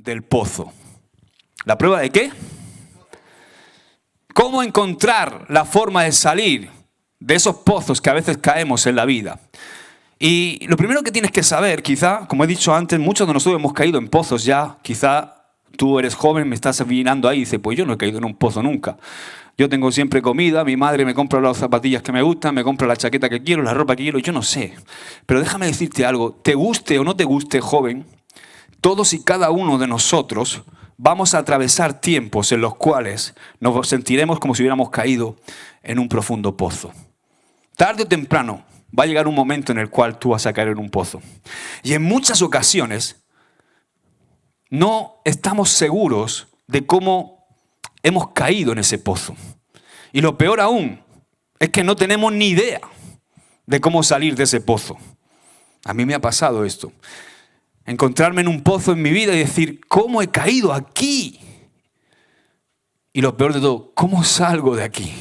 del pozo. ¿La prueba de qué? ¿Cómo encontrar la forma de salir de esos pozos que a veces caemos en la vida? Y lo primero que tienes que saber, quizá, como he dicho antes, muchos de nosotros hemos caído en pozos ya. Quizá tú eres joven, me estás mirando ahí y dices, pues yo no he caído en un pozo nunca. Yo tengo siempre comida, mi madre me compra las zapatillas que me gustan, me compra la chaqueta que quiero, la ropa que quiero, yo no sé. Pero déjame decirte algo, te guste o no te guste, joven, todos y cada uno de nosotros vamos a atravesar tiempos en los cuales nos sentiremos como si hubiéramos caído en un profundo pozo. Tarde o temprano va a llegar un momento en el cual tú vas a caer en un pozo. Y en muchas ocasiones no estamos seguros de cómo hemos caído en ese pozo. Y lo peor aún es que no tenemos ni idea de cómo salir de ese pozo. A mí me ha pasado esto. Encontrarme en un pozo en mi vida y decir, ¿cómo he caído aquí? Y lo peor de todo, ¿cómo salgo de aquí?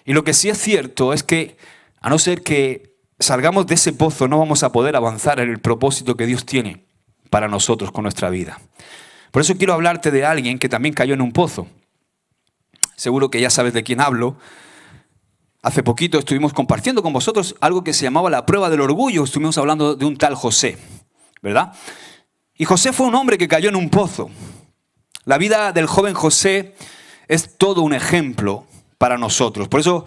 Y lo que sí es cierto es que, a no ser que salgamos de ese pozo, no vamos a poder avanzar en el propósito que Dios tiene para nosotros con nuestra vida. Por eso quiero hablarte de alguien que también cayó en un pozo. Seguro que ya sabes de quién hablo. Hace poquito estuvimos compartiendo con vosotros algo que se llamaba la prueba del orgullo. Estuvimos hablando de un tal José, ¿verdad? Y José fue un hombre que cayó en un pozo. La vida del joven José es todo un ejemplo para nosotros. Por eso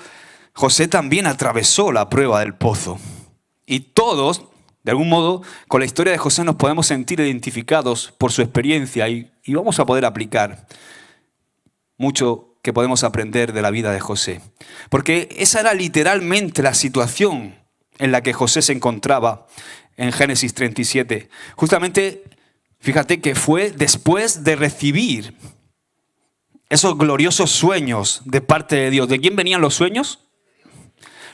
José también atravesó la prueba del pozo. Y todos, de algún modo, con la historia de José nos podemos sentir identificados por su experiencia y vamos a poder aplicar mucho que podemos aprender de la vida de José. Porque esa era literalmente la situación en la que José se encontraba en Génesis 37. Justamente, fíjate que fue después de recibir esos gloriosos sueños de parte de Dios. ¿De quién venían los sueños?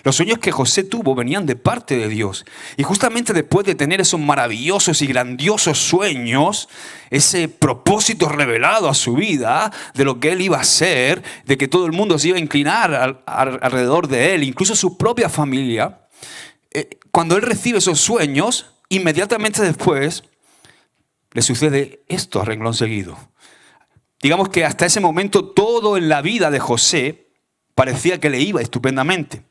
Los sueños que José tuvo venían de parte de Dios. Y justamente después de tener esos maravillosos y grandiosos sueños, ese propósito revelado a su vida de lo que él iba a ser, de que todo el mundo se iba a inclinar alrededor de él, incluso su propia familia, cuando él recibe esos sueños, inmediatamente después le sucede esto a renglón seguido. Digamos que hasta ese momento todo en la vida de José parecía que le iba estupendamente.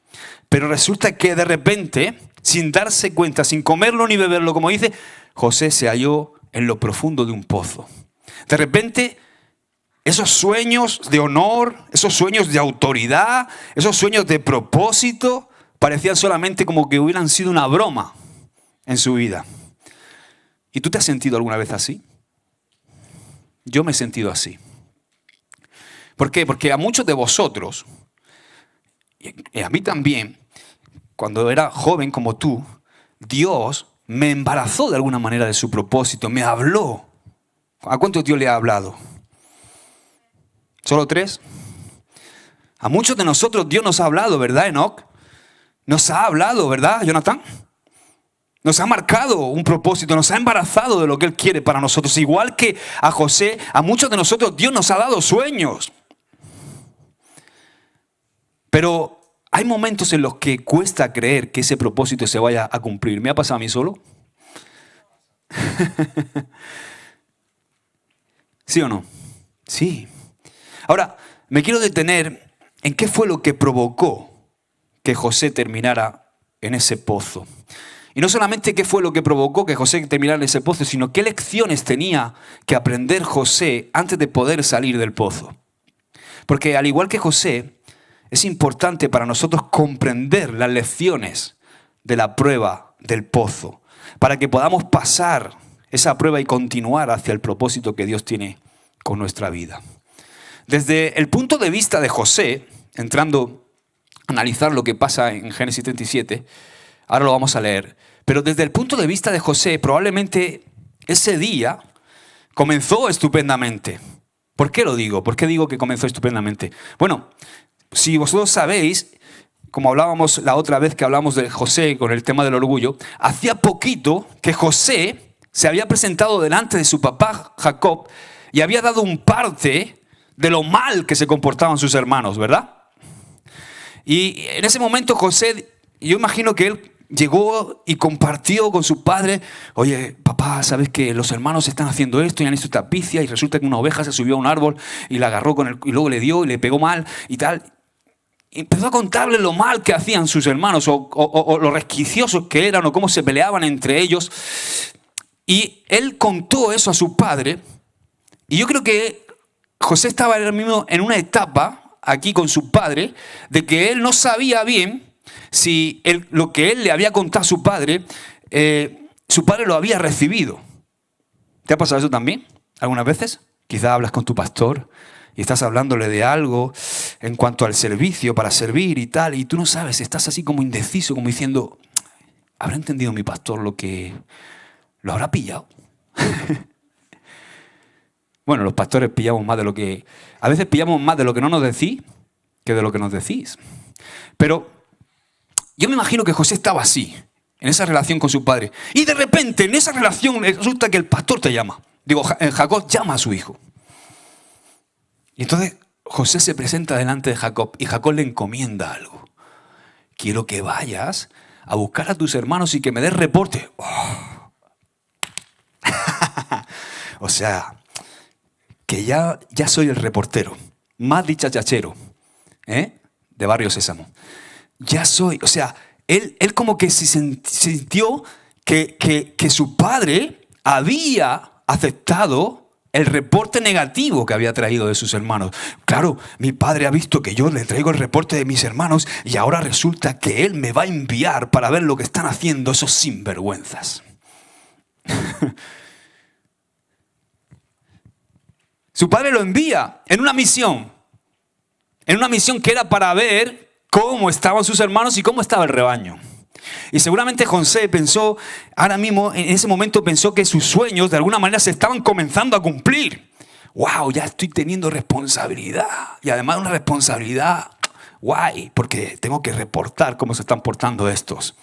Pero resulta que de repente, sin darse cuenta, sin comerlo ni beberlo, como dice, José se halló en lo profundo de un pozo. De repente, esos sueños de honor, esos sueños de autoridad, esos sueños de propósito, parecían solamente como que hubieran sido una broma en su vida. ¿Y tú te has sentido alguna vez así? Yo me he sentido así. ¿Por qué? Porque a muchos de vosotros, y a mí también, cuando era joven como tú, Dios me embarazó de alguna manera de su propósito, me habló. ¿A cuántos Dios le ha hablado? ¿Solo 3? A muchos de nosotros Dios nos ha hablado, ¿verdad, Enoch? Nos ha hablado, ¿verdad, Jonathan? Nos ha marcado un propósito, nos ha embarazado de lo que Él quiere para nosotros. Igual que a José, a muchos de nosotros Dios nos ha dado sueños. Pero hay momentos en los que cuesta creer que ese propósito se vaya a cumplir. ¿Me ha pasado a mí solo? ¿Sí o no? Sí. Ahora, me quiero detener en qué fue lo que provocó que José terminara en ese pozo. Y no solamente qué fue lo que provocó que José terminara en ese pozo, sino qué lecciones tenía que aprender José antes de poder salir del pozo. Porque al igual que José, es importante para nosotros comprender las lecciones de la prueba del pozo, para que podamos pasar esa prueba y continuar hacia el propósito que Dios tiene con nuestra vida. Desde el punto de vista de José, entrando a analizar lo que pasa en Génesis 37, ahora lo vamos a leer, pero desde el punto de vista de José, probablemente ese día comenzó estupendamente. ¿Por qué lo digo? ¿Por qué digo que comenzó estupendamente? Bueno, si vosotros sabéis, como hablábamos la otra vez que hablamos de José con el tema del orgullo, hacía poquito que José se había presentado delante de su papá Jacob y había dado un parte de lo mal que se comportaban sus hermanos, ¿verdad? Y en ese momento José, yo imagino que él llegó y compartió con su padre, oye, papá, ¿sabes que los hermanos están haciendo esto y han hecho esta picia? Y resulta que una oveja se subió a un árbol y la agarró y luego le dio y le pegó mal y tal. Y empezó a contarle lo mal que hacían sus hermanos o lo resquiciosos que eran o cómo se peleaban entre ellos. Y él contó eso a su padre. Y yo creo que José estaba ahora mismo en una etapa aquí con su padre de que él no sabía bien si lo que él le había contado a su padre lo había recibido. ¿Te ha pasado eso también algunas veces? Quizás hablas con tu pastor y estás hablándole de algo en cuanto al servicio, para servir y tal, y tú no sabes, estás así como indeciso, como diciendo, ¿habrá entendido mi pastor lo que lo habrá pillado? Bueno, los pastores pillamos más de lo que... A veces pillamos más de lo que no nos decís que de lo que nos decís. Pero yo me imagino que José estaba así, en esa relación con su padre. Y de repente, en esa relación, resulta que el pastor te llama. Digo, Jacob llama a su hijo. Y entonces José se presenta delante de Jacob y Jacob le encomienda algo. Quiero que vayas a buscar a tus hermanos y que me des reporte. Oh. O sea, que ya soy el reportero, más dicharachero, de Barrio Sésamo. Ya soy, o sea, él como que se sintió que su padre había aceptado el reporte negativo que había traído de sus hermanos. Claro, mi padre ha visto que yo le traigo el reporte de mis hermanos y ahora resulta que él me va a enviar para ver lo que están haciendo esos sinvergüenzas. Su padre lo envía en una misión que era para ver cómo estaban sus hermanos y cómo estaba el rebaño. Y seguramente José pensó, ahora mismo, en ese momento pensó que sus sueños de alguna manera se estaban comenzando a cumplir. ¡Wow! Ya estoy teniendo responsabilidad. Y además una responsabilidad guay, porque tengo que reportar cómo se están portando estos.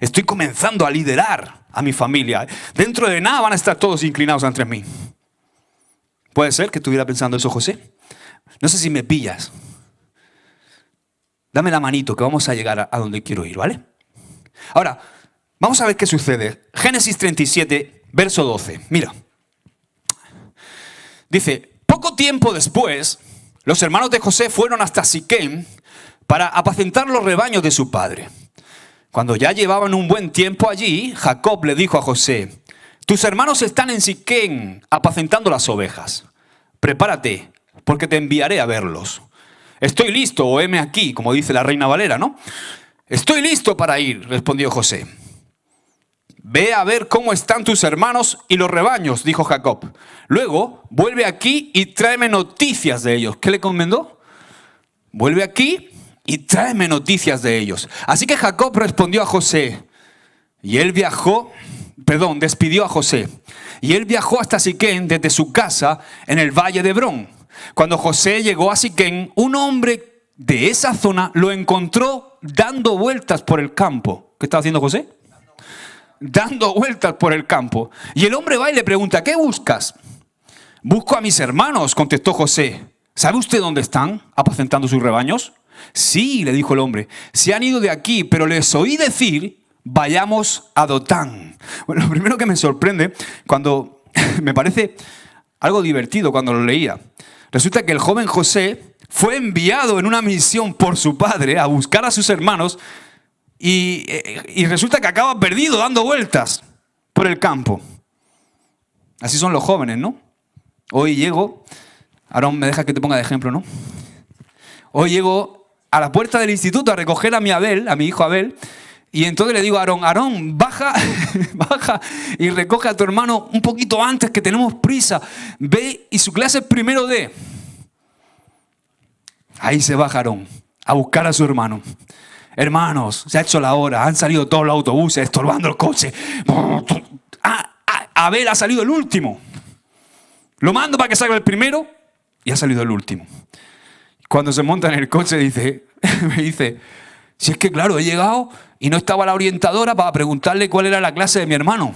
Estoy comenzando a liderar a mi familia. Dentro de nada van a estar todos inclinados ante mí. ¿Puede ser que estuviera pensando eso José? No sé si me pillas. Dame la manito que vamos a llegar a donde quiero ir, ¿vale? Ahora, vamos a ver qué sucede. Génesis 37, verso 12. Mira. Dice, poco tiempo después, los hermanos de José fueron hasta Siquem para apacentar los rebaños de su padre. Cuando ya llevaban un buen tiempo allí, Jacob le dijo a José, tus hermanos están en Siquem apacentando las ovejas. Prepárate, porque te enviaré a verlos. Estoy listo, o heme aquí, como dice la Reina Valera, ¿no? Estoy listo para ir, respondió José. Ve a ver cómo están tus hermanos y los rebaños, dijo Jacob. Luego, vuelve aquí y tráeme noticias de ellos. ¿Qué le encomendó? Vuelve aquí y tráeme noticias de ellos. Así que Jacob respondió a José. Y él despidió a José. Y él viajó hasta Siquem desde su casa en el valle de Hebrón. Cuando José llegó a Siquem, un hombre de esa zona lo encontró dando vueltas por el campo. ¿Qué estaba haciendo José? Dando vueltas por el campo. Y el hombre va y le pregunta, ¿qué buscas? Busco a mis hermanos, contestó José. ¿Sabe usted dónde están apacentando sus rebaños? Sí, le dijo el hombre, se han ido de aquí, pero les oí decir, vayamos a Dotán. Bueno, lo primero que me sorprende, cuando me parece algo divertido cuando lo leía, resulta que el joven José fue enviado en una misión por su padre a buscar a sus hermanos y resulta que acaba perdido dando vueltas por el campo. Así son los jóvenes, ¿no? Hoy llego, Aarón me deja que te ponga de ejemplo, ¿no? Hoy llego a la puerta del instituto a recoger a mi hijo Abel, y entonces le digo a Aarón, baja y recoge a tu hermano un poquito antes que tenemos prisa. Ve y su clase es primero D. Ahí se baja Aarón a buscar a su hermano. Hermanos, se ha hecho la hora, han salido todos los autobuses estorbando el coche. Abel ha salido el último. Lo mando para que salga el primero y ha salido el último. Cuando se monta en el coche me dice, si es que claro, he llegado y no estaba la orientadora para preguntarle cuál era la clase de mi hermano.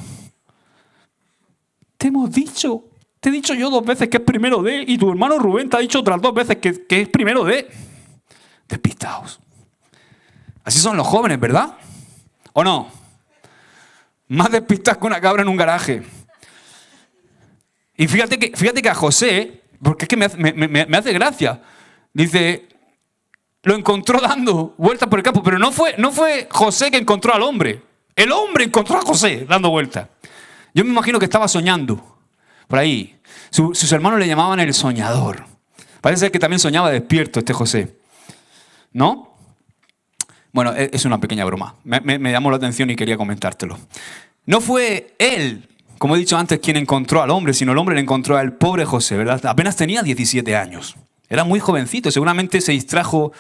Te he dicho yo 2 veces que es primero D y tu hermano Rubén te ha dicho otras 2 veces que es primero D. Despistados. Así son los jóvenes, ¿verdad? ¿O no? Más despistado que una cabra en un garaje. Y fíjate que a José, porque es que me hace gracia, dice, lo encontró dando vueltas por el campo, pero no fue José que encontró al hombre. El hombre encontró a José dando vueltas. Yo me imagino que estaba soñando por ahí. Sus hermanos le llamaban el soñador. Parece ser que también soñaba despierto este José. ¿No? Bueno, es una pequeña broma. Me llamó la atención y quería comentártelo. No fue él, como he dicho antes, quien encontró al hombre, sino el hombre le encontró al pobre José, ¿verdad? Apenas tenía 17 años. Era muy jovencito. Seguramente se distrajo,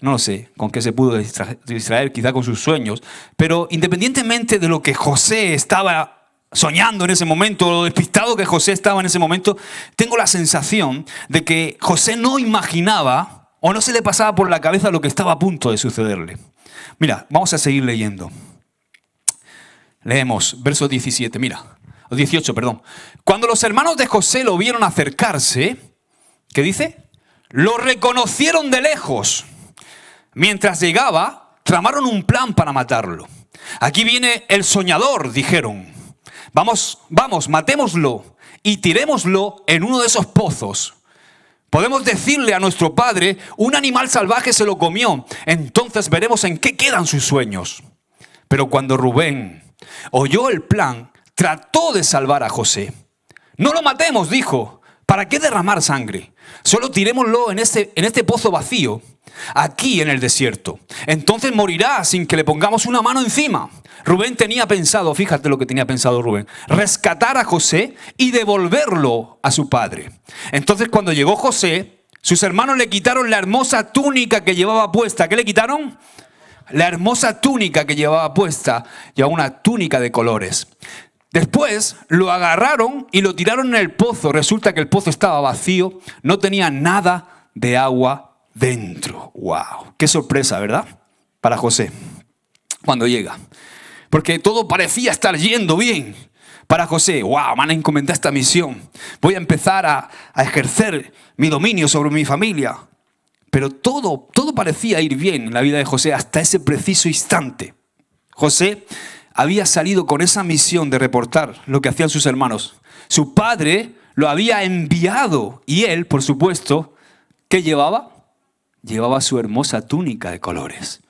no lo sé, con qué se pudo distraer, quizá con sus sueños. Pero independientemente de lo que José estaba soñando en ese momento, lo despistado que José estaba en ese momento, tengo la sensación de que José no imaginaba o no se le pasaba por la cabeza lo que estaba a punto de sucederle. Mira, vamos a seguir leyendo. Leemos, verso 17, mira, o 18, perdón. Cuando los hermanos de José lo vieron acercarse, ¿qué dice? Lo reconocieron de lejos. Mientras llegaba, tramaron un plan para matarlo. Aquí viene el soñador, dijeron. Vamos, matémoslo y tirémoslo en uno de esos pozos. Podemos decirle a nuestro padre, un animal salvaje se lo comió. Entonces veremos en qué quedan sus sueños. Pero cuando Rubén oyó el plan, trató de salvar a José. No lo matemos, dijo. ¿Para qué derramar sangre? Solo tirémoslo en este pozo vacío, aquí en el desierto. Entonces morirá sin que le pongamos una mano encima. Rubén tenía pensado, fíjate lo que tenía pensado Rubén, rescatar a José y devolverlo a su padre. Entonces cuando llegó José, sus hermanos le quitaron la hermosa túnica que llevaba puesta. ¿Qué le quitaron? La hermosa túnica que llevaba puesta. Llevaba una túnica de colores. Después lo agarraron y lo tiraron en el pozo. Resulta que el pozo estaba vacío, no tenía nada de agua dentro. ¡Wow! ¡Qué sorpresa!, ¿verdad? Para José, cuando llega. Porque todo parecía estar yendo bien. Para José, ¡wow! Me han encomendado esta misión. Voy a empezar a ejercer mi dominio sobre mi familia. Pero todo parecía ir bien en la vida de José hasta ese preciso instante. José había salido con esa misión de reportar lo que hacían sus hermanos. Su padre lo había enviado y él, por supuesto, ¿qué llevaba? Llevaba su hermosa túnica de colores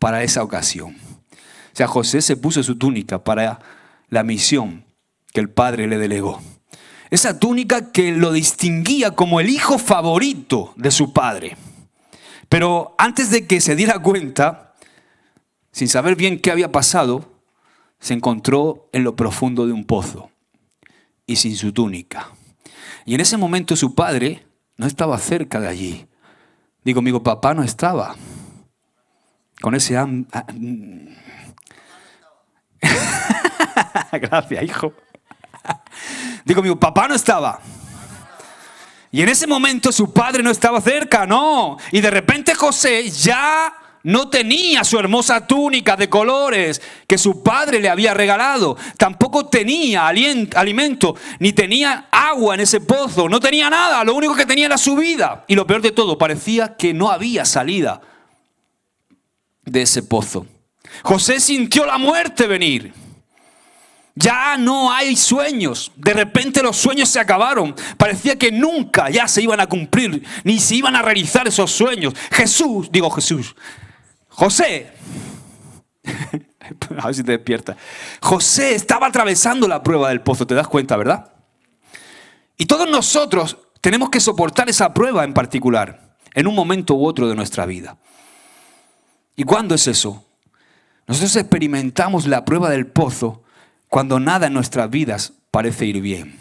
para esa ocasión. O sea, José se puso su túnica para la misión que el padre le delegó. Esa túnica que lo distinguía como el hijo favorito de su padre. Pero antes de que se diera cuenta, sin saber bien qué había pasado, se encontró en lo profundo de un pozo y sin su túnica. Y en ese momento su padre no estaba cerca de allí. Digo, amigo, papá no estaba. Con ese... Gracias, hijo. Digo, amigo, papá no estaba. Y en ese momento su padre no estaba cerca, no. Y de repente José ya no tenía su hermosa túnica de colores que su padre le había regalado. Tampoco tenía alimento, ni tenía agua en ese pozo. No tenía nada, lo único que tenía era su vida. Y lo peor de todo, parecía que no había salida de ese pozo. José sintió la muerte venir. Ya no hay sueños. De repente los sueños se acabaron. Parecía que nunca ya se iban a cumplir, ni se iban a realizar esos sueños. José, a ver si te despierta. José estaba atravesando la prueba del pozo, ¿te das cuenta, verdad? Y todos nosotros tenemos que soportar esa prueba en particular, en un momento u otro de nuestra vida. ¿Y cuándo es eso? Nosotros experimentamos la prueba del pozo cuando nada en nuestras vidas parece ir bien.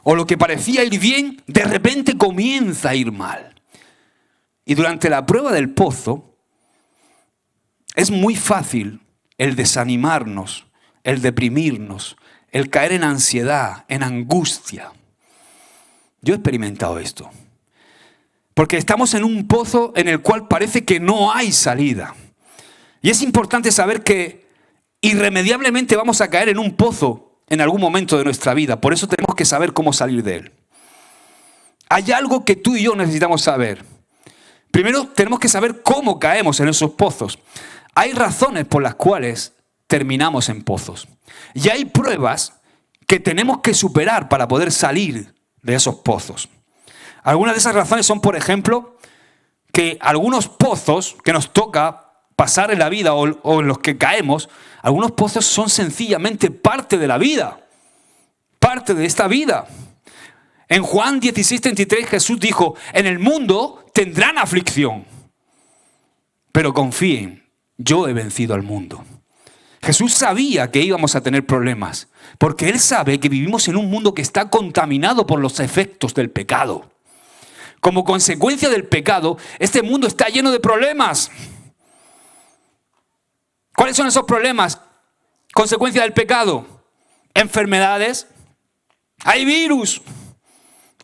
O lo que parecía ir bien, de repente comienza a ir mal. Y durante la prueba del pozo, es muy fácil el desanimarnos, el deprimirnos, el caer en ansiedad, en angustia. Yo he experimentado esto. Porque estamos en un pozo en el cual parece que no hay salida. Y es importante saber que irremediablemente vamos a caer en un pozo en algún momento de nuestra vida. Por eso tenemos que saber cómo salir de él. Hay algo que tú y yo necesitamos saber. Primero tenemos que saber cómo caemos en esos pozos. Hay razones por las cuales terminamos en pozos. Y hay pruebas que tenemos que superar para poder salir de esos pozos. Algunas de esas razones son, por ejemplo, que algunos pozos que nos toca pasar en la vida o en los que caemos, algunos pozos son sencillamente parte de la vida, parte de esta vida. En Juan 16:33 Jesús dijo, en el mundo tendrán aflicción, pero confíen, yo he vencido al mundo. Jesús sabía que íbamos a tener problemas, porque Él sabe que vivimos en un mundo que está contaminado por los efectos del pecado. Como consecuencia del pecado, este mundo está lleno de problemas. ¿Cuáles son esos problemas? Consecuencia del pecado. Enfermedades. Hay virus.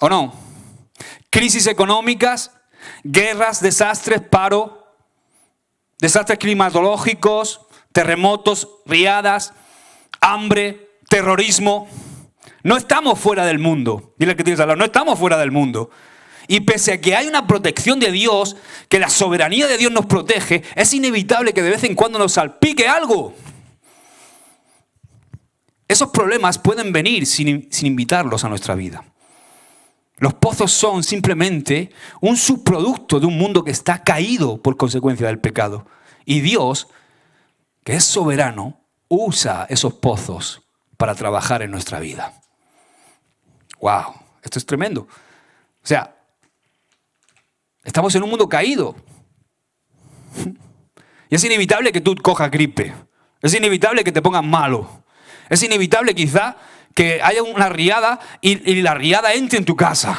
¿O no? Crisis económicas, guerras, desastres, paro, desastres climatológicos, terremotos, riadas, hambre, terrorismo. No estamos fuera del mundo. Dile al que tienes al lado, no estamos fuera del mundo. Y pese a que hay una protección de Dios, que la soberanía de Dios nos protege, es inevitable que de vez en cuando nos salpique algo. Esos problemas pueden venir sin invitarlos a nuestra vida. Los pozos son simplemente un subproducto de un mundo que está caído por consecuencia del pecado. Y Dios, que es soberano, usa esos pozos para trabajar en nuestra vida. ¡Wow! Esto es tremendo. O sea, estamos en un mundo caído. Y es inevitable que tú cojas gripe. Es inevitable que te pongas malo. Es inevitable quizá que haya una riada y la riada entre en tu casa.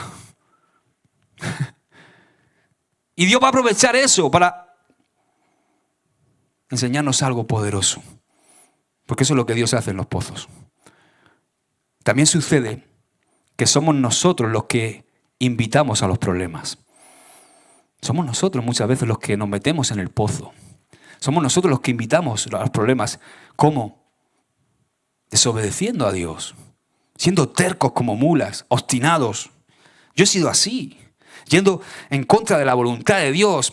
Y Dios va a aprovechar eso para enseñarnos algo poderoso. Porque eso es lo que Dios hace en los pozos. También sucede que somos nosotros los que invitamos a los problemas. Somos nosotros muchas veces los que nos metemos en el pozo. Somos nosotros los que invitamos a los problemas. ¿Cómo? Desobedeciendo a Dios, siendo tercos como mulas, obstinados. Yo he sido así, yendo en contra de la voluntad de Dios,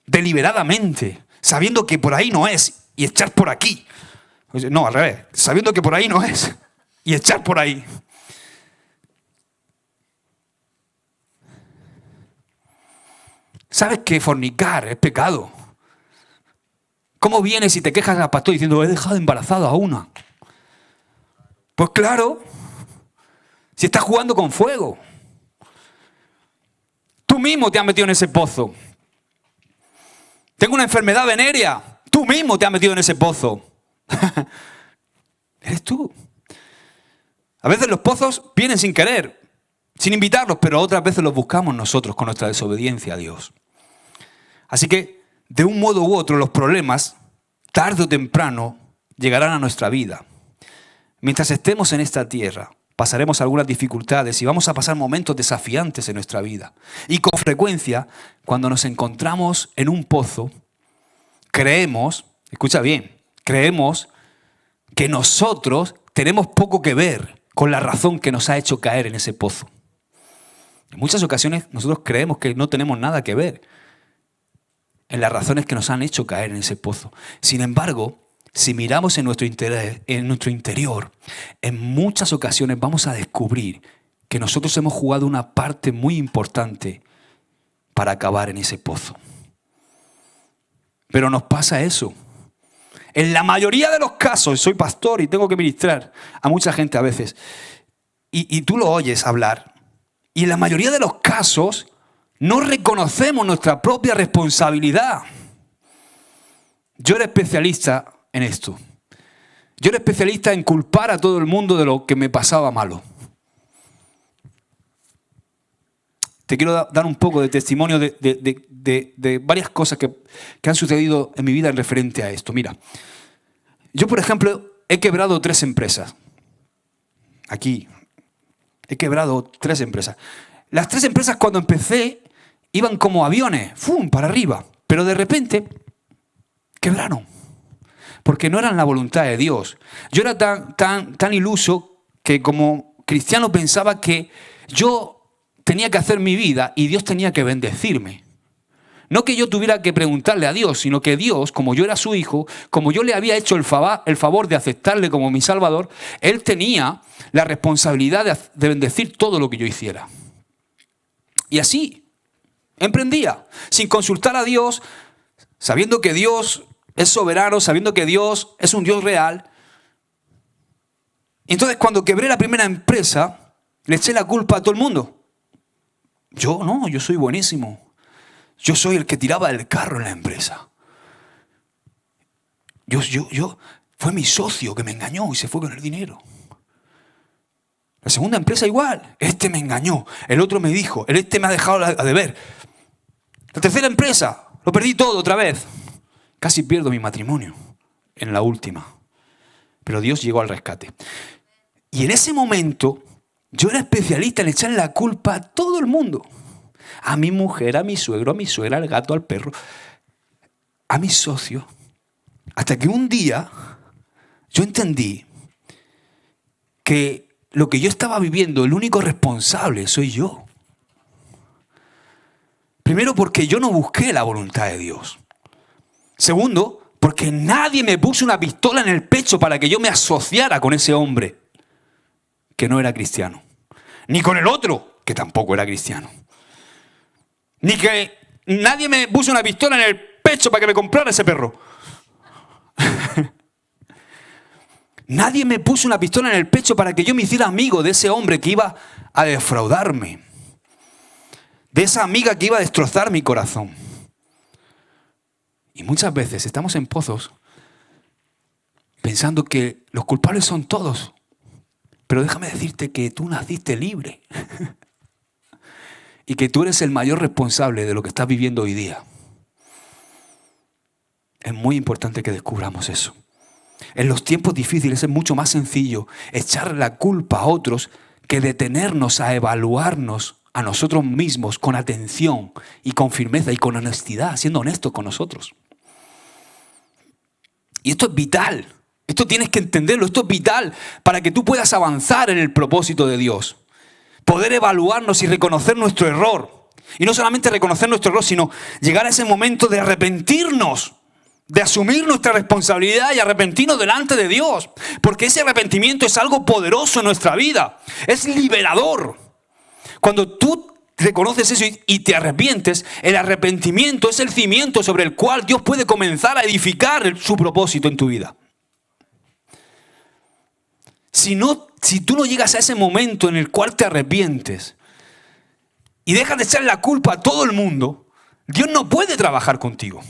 deliberadamente, sabiendo que por ahí no es y echar por aquí. No, al revés, sabiendo que por ahí no es y echar por ahí. ¿Sabes que fornicar es pecado? ¿Cómo vienes y te quejas al pastor diciendo, he dejado embarazada a una? Pues claro, si estás jugando con fuego. Tú mismo te has metido en ese pozo. Tengo una enfermedad venérea. Tú mismo te has metido en ese pozo. Eres tú. A veces los pozos vienen sin querer, sin invitarlos, pero otras veces los buscamos nosotros con nuestra desobediencia a Dios. Así que, de un modo u otro, los problemas, tarde o temprano, llegarán a nuestra vida. Mientras estemos en esta tierra, pasaremos algunas dificultades y vamos a pasar momentos desafiantes en nuestra vida. Y con frecuencia, cuando nos encontramos en un pozo, creemos, escucha bien, creemos que nosotros tenemos poco que ver con la razón que nos ha hecho caer en ese pozo. En muchas ocasiones nosotros creemos que no tenemos nada que ver en las razones que nos han hecho caer en ese pozo. Sin embargo, si miramos en nuestro interior, en muchas ocasiones vamos a descubrir que nosotros hemos jugado una parte muy importante para acabar en ese pozo. Pero nos pasa eso. En la mayoría de los casos, soy pastor y tengo que ministrar a mucha gente a veces, y tú lo oyes hablar, y en la mayoría de los casos no reconocemos nuestra propia responsabilidad. Yo era especialista en esto. Yo era especialista en culpar a todo el mundo de lo que me pasaba malo. Te quiero dar un poco de testimonio de varias cosas que han sucedido en mi vida en referente a esto. Mira, yo por ejemplo he quebrado 3 empresas. Aquí, he quebrado 3 empresas. Las 3 empresas cuando empecé iban como aviones, ¡fum!, para arriba. Pero de repente quebraron. Porque no eran la voluntad de Dios. Yo era tan iluso que como cristiano pensaba que yo tenía que hacer mi vida y Dios tenía que bendecirme. No que yo tuviera que preguntarle a Dios, sino que Dios, como yo era su hijo, como yo le había hecho el favor de aceptarle como mi Salvador, Él tenía la responsabilidad de bendecir todo lo que yo hiciera. Y así emprendía, sin consultar a Dios, sabiendo que Dios es soberano, sabiendo que Dios es un Dios real. Entonces, cuando quebré la primera empresa, le eché la culpa a todo el mundo. Yo no, yo soy buenísimo. Yo soy el que tiraba el carro en la empresa. Fue mi socio que me engañó y se fue con el dinero. La segunda empresa igual. Este me engañó, el otro me dijo, este me ha dejado a deber. La tercera empresa, lo perdí todo otra vez. Casi pierdo mi matrimonio en la última. Pero Dios llegó al rescate. Y en ese momento, yo era especialista en echarle la culpa a todo el mundo. A mi mujer, a mi suegro, a mi suegra, al gato, al perro, a mi socio. Hasta que un día yo entendí que lo que yo estaba viviendo, el único responsable soy yo. Primero, porque yo no busqué la voluntad de Dios. Segundo, porque nadie me puso una pistola en el pecho para que yo me asociara con ese hombre que no era cristiano. Ni con el otro, que tampoco era cristiano. Ni que nadie me puso una pistola en el pecho para que me comprara ese perro. Nadie me puso una pistola en el pecho para que yo me hiciera amigo de ese hombre que iba a defraudarme. De esa amiga que iba a destrozar mi corazón. Y muchas veces estamos en pozos pensando que los culpables son todos. Pero déjame decirte que tú naciste libre. Y que tú eres el mayor responsable de lo que estás viviendo hoy día. Es muy importante que descubramos eso. En los tiempos difíciles es mucho más sencillo echar la culpa a otros que detenernos a evaluarnos a nosotros mismos con atención y con firmeza y con honestidad, siendo honestos con nosotros. Y esto es vital. Esto tienes que entenderlo. Esto es vital para que tú puedas avanzar en el propósito de Dios. Poder evaluarnos y reconocer nuestro error. Y no solamente reconocer nuestro error, sino llegar a ese momento de arrepentirnos, de asumir nuestra responsabilidad y arrepentirnos delante de Dios. Porque ese arrepentimiento es algo poderoso en nuestra vida. Es liberador. Cuando tú reconoces eso y te arrepientes, el arrepentimiento es el cimiento sobre el cual Dios puede comenzar a edificar su propósito en tu vida. Si tú no llegas a ese momento en el cual te arrepientes y dejas de echar la culpa a todo el mundo, Dios no puede trabajar contigo.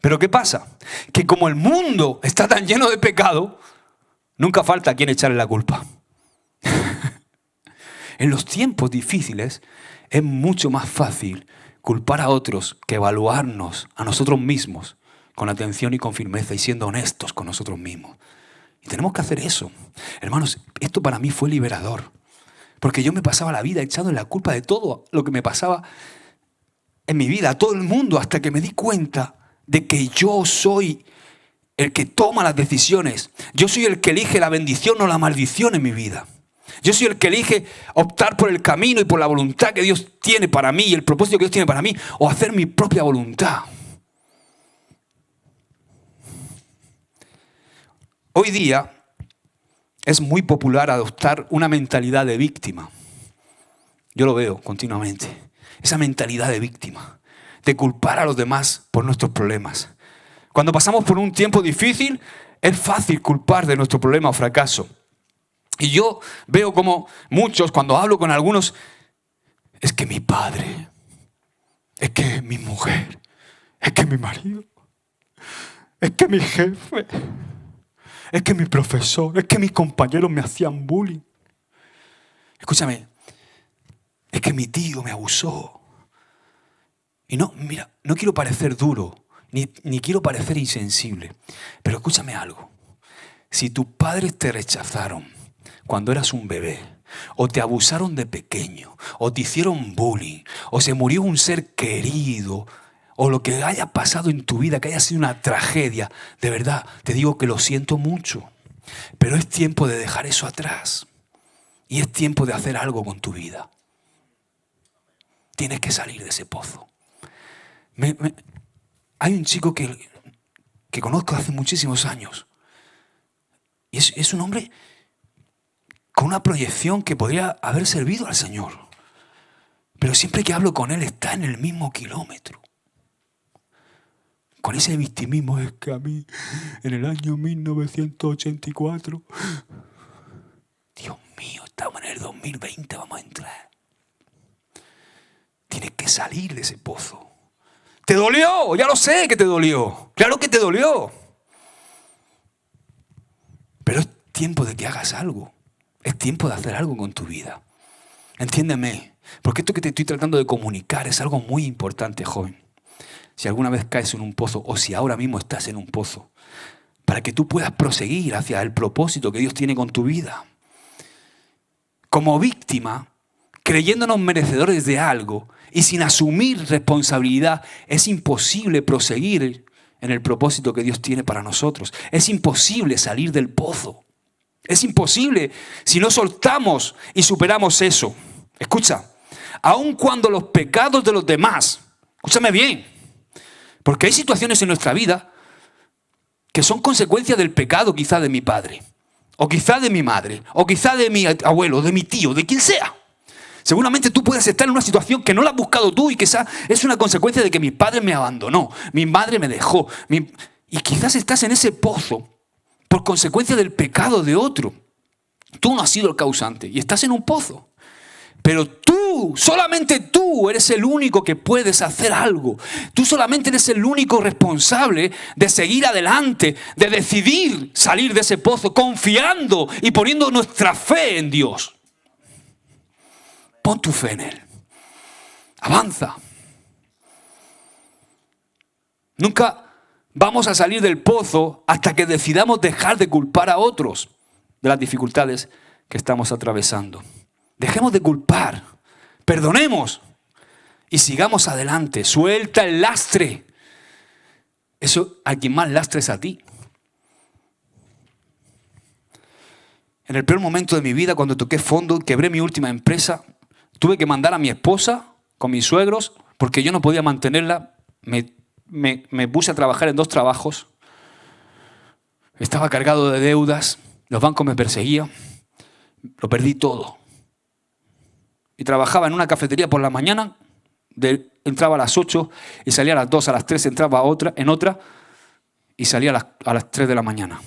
Pero ¿qué pasa? Que como el mundo está tan lleno de pecado, nunca falta a quien echarle la culpa. En los tiempos difíciles es mucho más fácil culpar a otros que evaluarnos a nosotros mismos con atención y con firmeza y siendo honestos con nosotros mismos. Y tenemos que hacer eso. Hermanos, esto para mí fue liberador. Porque yo me pasaba la vida echando la culpa de todo lo que me pasaba en mi vida, a todo el mundo, hasta que me di cuenta de que yo soy el que toma las decisiones. Yo soy el que elige la bendición o la maldición en mi vida. Yo soy el que elige optar por el camino y por la voluntad que Dios tiene para mí y el propósito que Dios tiene para mí, o hacer mi propia voluntad. Hoy día es muy popular adoptar una mentalidad de víctima. Yo lo veo continuamente. Esa mentalidad de víctima, de culpar a los demás por nuestros problemas. Cuando pasamos por un tiempo difícil, es fácil culpar de nuestro problema o fracaso. Y yo veo como muchos, cuando hablo con algunos, es que mi padre, es que mi mujer, es que mi marido, es que mi jefe, es que mi profesor, es que mis compañeros me hacían bullying. Escúchame, es que mi tío me abusó. Y no, mira, no quiero parecer duro, ni quiero parecer insensible, pero escúchame algo. Si tus padres te rechazaron cuando eras un bebé, o te abusaron de pequeño, o te hicieron bullying, o se murió un ser querido, o lo que haya pasado en tu vida, que haya sido una tragedia, de verdad, te digo que lo siento mucho. Pero es tiempo de dejar eso atrás. Y es tiempo de hacer algo con tu vida. Tienes que salir de ese pozo. Hay un chico que conozco hace muchísimos años. Y es un hombre con una proyección que podría haber servido al Señor. Pero siempre que hablo con él está en el mismo kilómetro. Con ese victimismo, es que a mí, en el año 1984, Dios mío, estamos en el 2020, vamos a entrar. Tienes que salir de ese pozo. ¿Te dolió? Ya lo sé que te dolió. Claro que te dolió. Pero es tiempo de que hagas algo. Es tiempo de hacer algo con tu vida. Entiéndeme, porque esto que te estoy tratando de comunicar es algo muy importante, joven. Si alguna vez caes en un pozo o si ahora mismo estás en un pozo, para que tú puedas proseguir hacia el propósito que Dios tiene con tu vida. Como víctima, creyéndonos merecedores de algo y sin asumir responsabilidad, es imposible proseguir en el propósito que Dios tiene para nosotros. Es imposible salir del pozo. Es imposible si no soltamos y superamos eso. Escucha, aun cuando los pecados de los demás, escúchame bien, porque hay situaciones en nuestra vida que son consecuencia del pecado quizá de mi padre, o quizá de mi madre, o quizá de mi abuelo, de mi tío, de quien sea. Seguramente tú puedes estar en una situación que no la has buscado tú y quizá es una consecuencia de que mi padre me abandonó, mi madre me dejó, y quizás estás en ese pozo por consecuencia del pecado de otro. Tú no has sido el causante y estás en un pozo. Pero tú, solamente tú eres el único que puedes hacer algo. Tú solamente eres el único responsable de seguir adelante, de decidir salir de ese pozo, confiando y poniendo nuestra fe en Dios. Pon tu fe en Él. Avanza. Nunca vamos a salir del pozo hasta que decidamos dejar de culpar a otros de las dificultades que estamos atravesando. Dejemos de culpar, perdonemos y sigamos adelante. Suelta el lastre. Eso, a quien más lastre es a ti. En el peor momento de mi vida, cuando toqué fondo, quebré mi última empresa, tuve que mandar a mi esposa con mis suegros porque yo no podía mantenerla. Me puse a trabajar en 2 trabajos. Estaba cargado de deudas, los bancos me perseguían, lo perdí todo. Y trabajaba en una cafetería por la mañana, entraba a las 8 y salía a las 2, a las 3 entraba en otra y salía a las 3 de la mañana.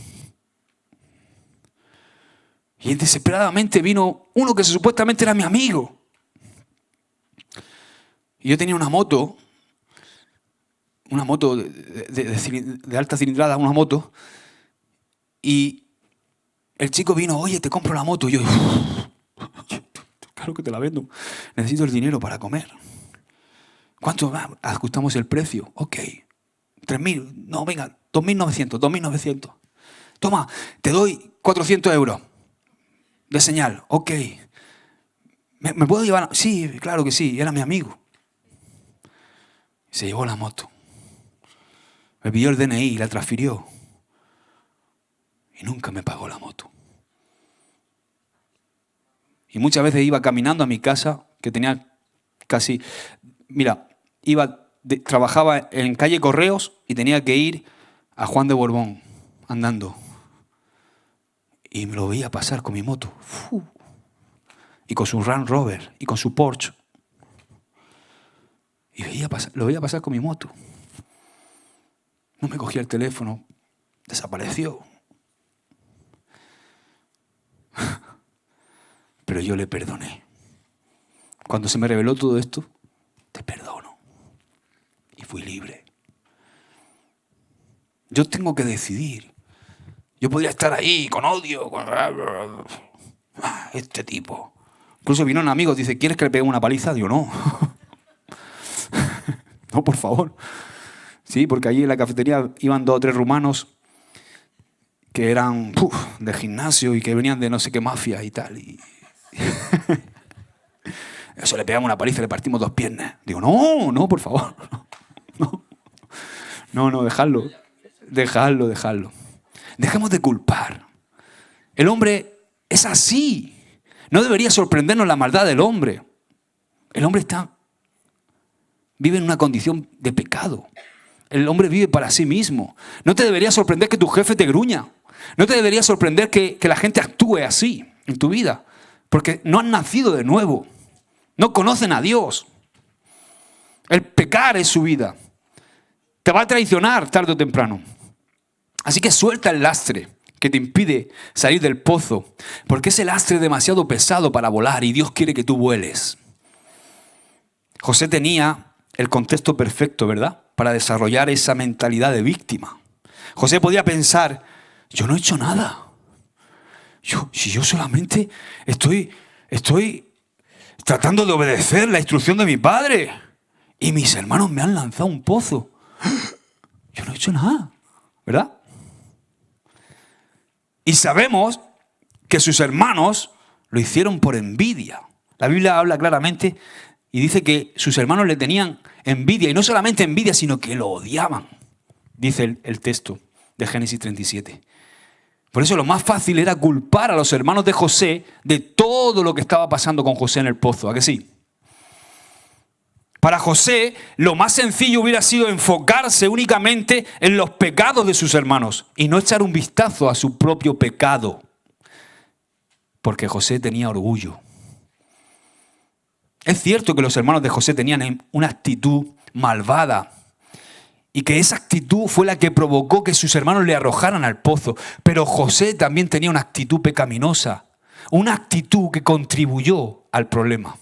Y desesperadamente vino uno que supuestamente era mi amigo. Y yo tenía una moto de alta cilindrada, una moto, y el chico vino, oye, te compro la moto. Y yo, claro que te la vendo, necesito el dinero para comer. ¿Cuánto? Ajustamos el precio, ok, 3.000, no, venga, 2.900. Toma, te doy 400 euros de señal, ok. ¿Me puedo llevar? Sí, claro que sí, era mi amigo. Se llevó la moto. Me pidió el DNI y la transfirió. Y nunca me pagó la moto. Y muchas veces iba caminando a mi casa, que tenía casi... Mira, trabajaba en calle Correos y tenía que ir a Juan de Borbón, andando. Y me lo veía pasar con mi moto. Y con su Range Rover, y con su Porsche. Y lo veía pasar con mi moto. No me cogía el teléfono. Desapareció. Pero yo le perdoné. Cuando se me reveló todo esto, te perdono. Y fui libre. Yo tengo que decidir. Yo podría estar ahí con odio. Este tipo. Incluso vino un amigo y dice, ¿quieres que le pegue una paliza? Digo, no. No, por favor. Sí, porque allí en la cafetería iban 2 o 3 rumanos que eran de gimnasio y que venían de no sé qué mafia y tal. Y eso, le pegamos una paliza y le partimos 2 piernas. Digo, no, por favor. No, dejadlo. Dejemos de culpar. El hombre es así. No debería sorprendernos la maldad del hombre. El hombre está vive en una condición de pecado. El hombre vive para sí mismo. No te debería sorprender que tu jefe te gruña. No te debería sorprender que la gente actúe así en tu vida. Porque no han nacido de nuevo. No conocen a Dios. El pecar es su vida. Te va a traicionar tarde o temprano. Así que suelta el lastre que te impide salir del pozo. Porque ese lastre es demasiado pesado para volar y Dios quiere que tú vueles. José tenía el contexto perfecto, ¿verdad?, para desarrollar esa mentalidad de víctima. José podía pensar, yo no he hecho nada. Si yo solamente estoy tratando de obedecer la instrucción de mi padre y mis hermanos me han lanzado a un pozo. Yo no he hecho nada, ¿verdad? Y sabemos que sus hermanos lo hicieron por envidia. La Biblia habla claramente y dice que sus hermanos le tenían envidia, y no solamente envidia, sino que lo odiaban, dice el texto de Génesis 37. Por eso lo más fácil era culpar a los hermanos de José de todo lo que estaba pasando con José en el pozo, ¿a que sí? Para José, lo más sencillo hubiera sido enfocarse únicamente en los pecados de sus hermanos y no echar un vistazo a su propio pecado, porque José tenía orgullo. Es cierto que los hermanos de José tenían una actitud malvada y que esa actitud fue la que provocó que sus hermanos le arrojaran al pozo. Pero José también tenía una actitud pecaminosa, una actitud que contribuyó al problema.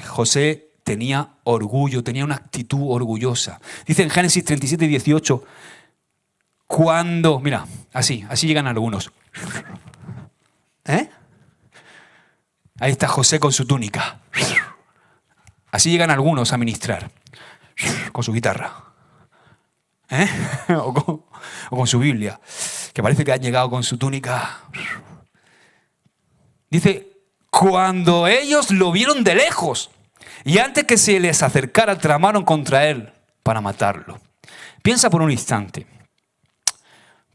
José tenía orgullo, tenía una actitud orgullosa. Dice en Génesis 37 y 18, mira, así llegan algunos. Ahí está José con su túnica. Así llegan algunos a ministrar. Con su guitarra. O con su Biblia. Que parece que han llegado con su túnica. Dice, cuando ellos lo vieron de lejos y antes que se les acercara, tramaron contra él para matarlo. Piensa por un instante.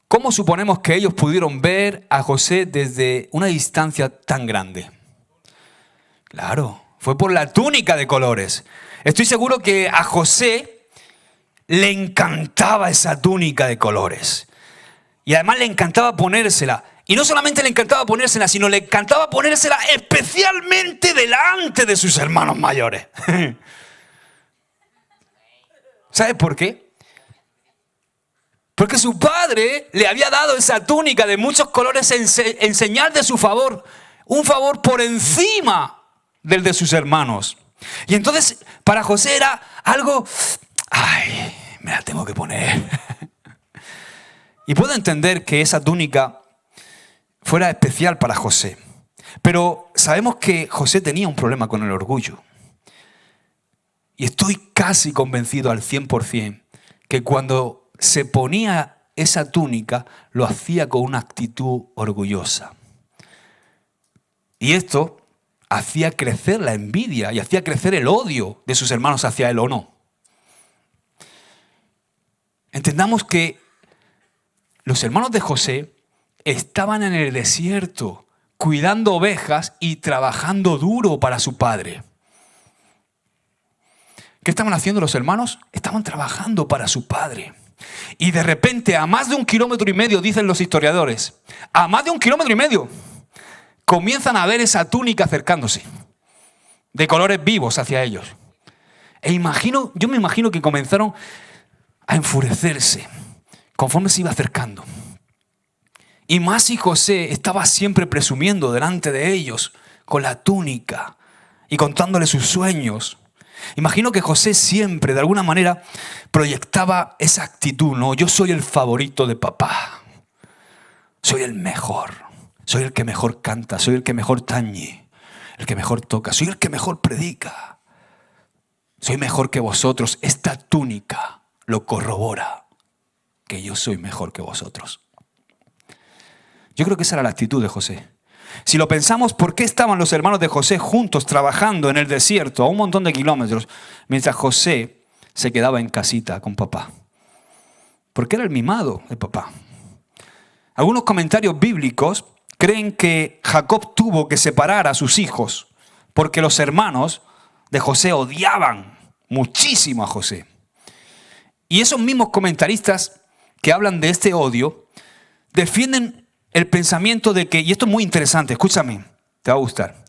¿Cómo suponemos que ellos pudieron ver a José desde una distancia tan grande? Claro, fue por la túnica de colores. Estoy seguro que a José le encantaba esa túnica de colores. Y además le encantaba ponérsela. Y no solamente le encantaba ponérsela, sino le encantaba ponérsela especialmente delante de sus hermanos mayores. ¿Sabes por qué? Porque su padre le había dado esa túnica de muchos colores en señal de su favor. Un favor por encima del de sus hermanos. Y entonces para José era algo, me la tengo que poner. Y puedo entender que esa túnica fuera especial para José. Pero sabemos que José tenía un problema con el orgullo. Y estoy casi convencido al 100% que cuando se ponía esa túnica lo hacía con una actitud orgullosa. Y esto hacía crecer la envidia y hacía crecer el odio de sus hermanos hacia él, ¿o no? Entendamos que los hermanos de José estaban en el desierto, cuidando ovejas y trabajando duro para su padre. ¿Qué estaban haciendo los hermanos? Estaban trabajando para su padre. Y de repente, a más de 1,5 kilómetros, dicen los historiadores, a más de 1,5 kilómetros, comienzan a ver esa túnica acercándose, de colores vivos hacia ellos. Yo me imagino que comenzaron a enfurecerse conforme se iba acercando. Y más si José estaba siempre presumiendo delante de ellos con la túnica y contándole sus sueños. Imagino que José siempre, de alguna manera, proyectaba esa actitud, ¿no? Yo soy el favorito de papá. Soy el mejor. Soy el que mejor canta. Soy el que mejor tañe. El que mejor toca. Soy el que mejor predica. Soy mejor que vosotros. Esta túnica lo corrobora, que yo soy mejor que vosotros. Yo creo que esa era la actitud de José. Si lo pensamos, ¿por qué estaban los hermanos de José juntos trabajando en el desierto a un montón de kilómetros mientras José se quedaba en casita con papá? Porque era el mimado de papá. Algunos comentarios bíblicos creen que Jacob tuvo que separar a sus hijos porque los hermanos de José odiaban muchísimo a José. Y esos mismos comentaristas que hablan de este odio defienden el pensamiento de que, y esto es muy interesante, escúchame, te va a gustar,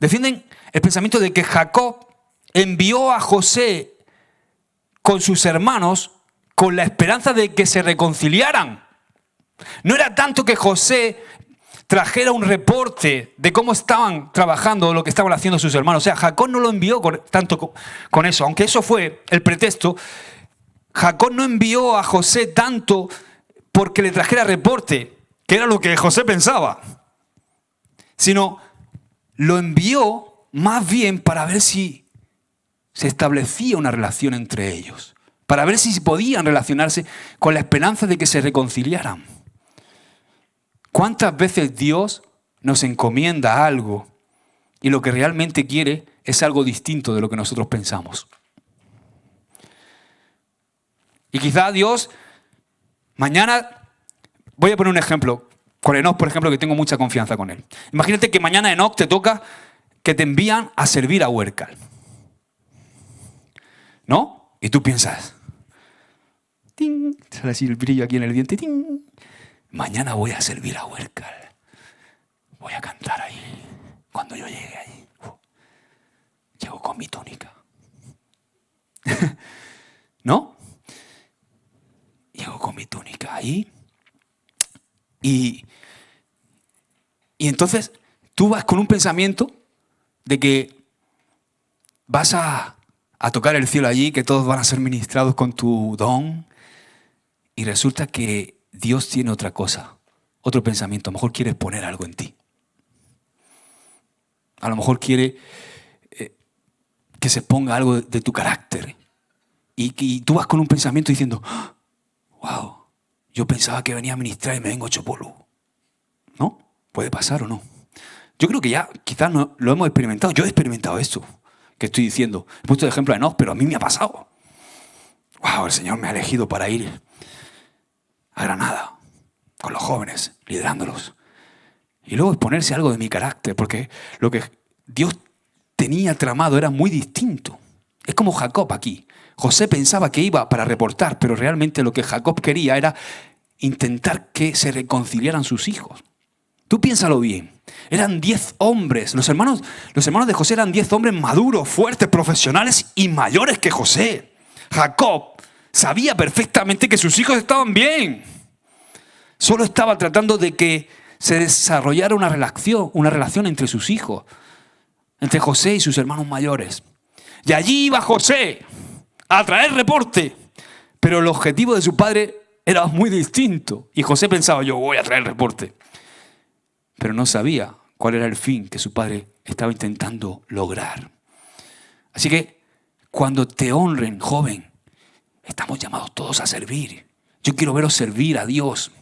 defienden el pensamiento de que Jacob envió a José con sus hermanos con la esperanza de que se reconciliaran. No era tanto que José trajera un reporte de cómo estaban trabajando o lo que estaban haciendo sus hermanos. O sea, Jacob no lo envió tanto con eso, aunque eso fue el pretexto. Jacob no envió a José tanto porque le trajera reporte, que era lo que José pensaba, sino lo envió más bien para ver si se establecía una relación entre ellos, para ver si podían relacionarse con la esperanza de que se reconciliaran. ¿Cuántas veces Dios nos encomienda algo y lo que realmente quiere es algo distinto de lo que nosotros pensamos? Y quizá Dios, mañana, voy a poner un ejemplo, con Enoch, por ejemplo, que tengo mucha confianza con él. Imagínate que mañana Enoch te toca que te envían a servir a Huércal. ¿No? Y tú piensas, ¡ting! Sale así el brillo aquí en el diente, ¡ting! Mañana voy a servir a Huércal. Voy a cantar ahí. Cuando yo llegue ahí, llego con mi túnica. ¿No? Llego con mi túnica ahí. Y entonces tú vas con un pensamiento de que vas a tocar el cielo allí, que todos van a ser ministrados con tu don. Y resulta que Dios tiene otra cosa, otro pensamiento. A lo mejor quiere poner algo en ti. A lo mejor quiere que se ponga algo de tu carácter. Y tú vas con un pensamiento diciendo, wow, yo pensaba que venía a ministrar y me vengo hecho polvo. ¿No? ¿Puede pasar o no? Yo creo que ya quizás no, lo hemos experimentado. Yo he experimentado esto que estoy diciendo. He puesto de ejemplo a Enoch, pero a mí me ha pasado. Wow, el Señor me ha elegido para ir a Granada con los jóvenes, liderándolos. Y luego exponerse algo de mi carácter, porque lo que Dios tenía tramado era muy distinto. Es como Jacob aquí. José pensaba que iba para reportar, pero realmente lo que Jacob quería era intentar que se reconciliaran sus hijos. Tú piénsalo bien. Eran 10 hombres. Los hermanos de José eran 10 hombres maduros, fuertes, profesionales y mayores que José. Jacob sabía perfectamente que sus hijos estaban bien. Solo estaba tratando de que se desarrollara una relación entre sus hijos, entre José y sus hermanos mayores. Y allí iba José a traer reporte, pero el objetivo de su padre era muy distinto. Y José pensaba, yo voy a traer reporte. Pero no sabía cuál era el fin que su padre estaba intentando lograr. Así que cuando te honren, joven, estamos llamados todos a servir. Yo quiero veros servir a Dios.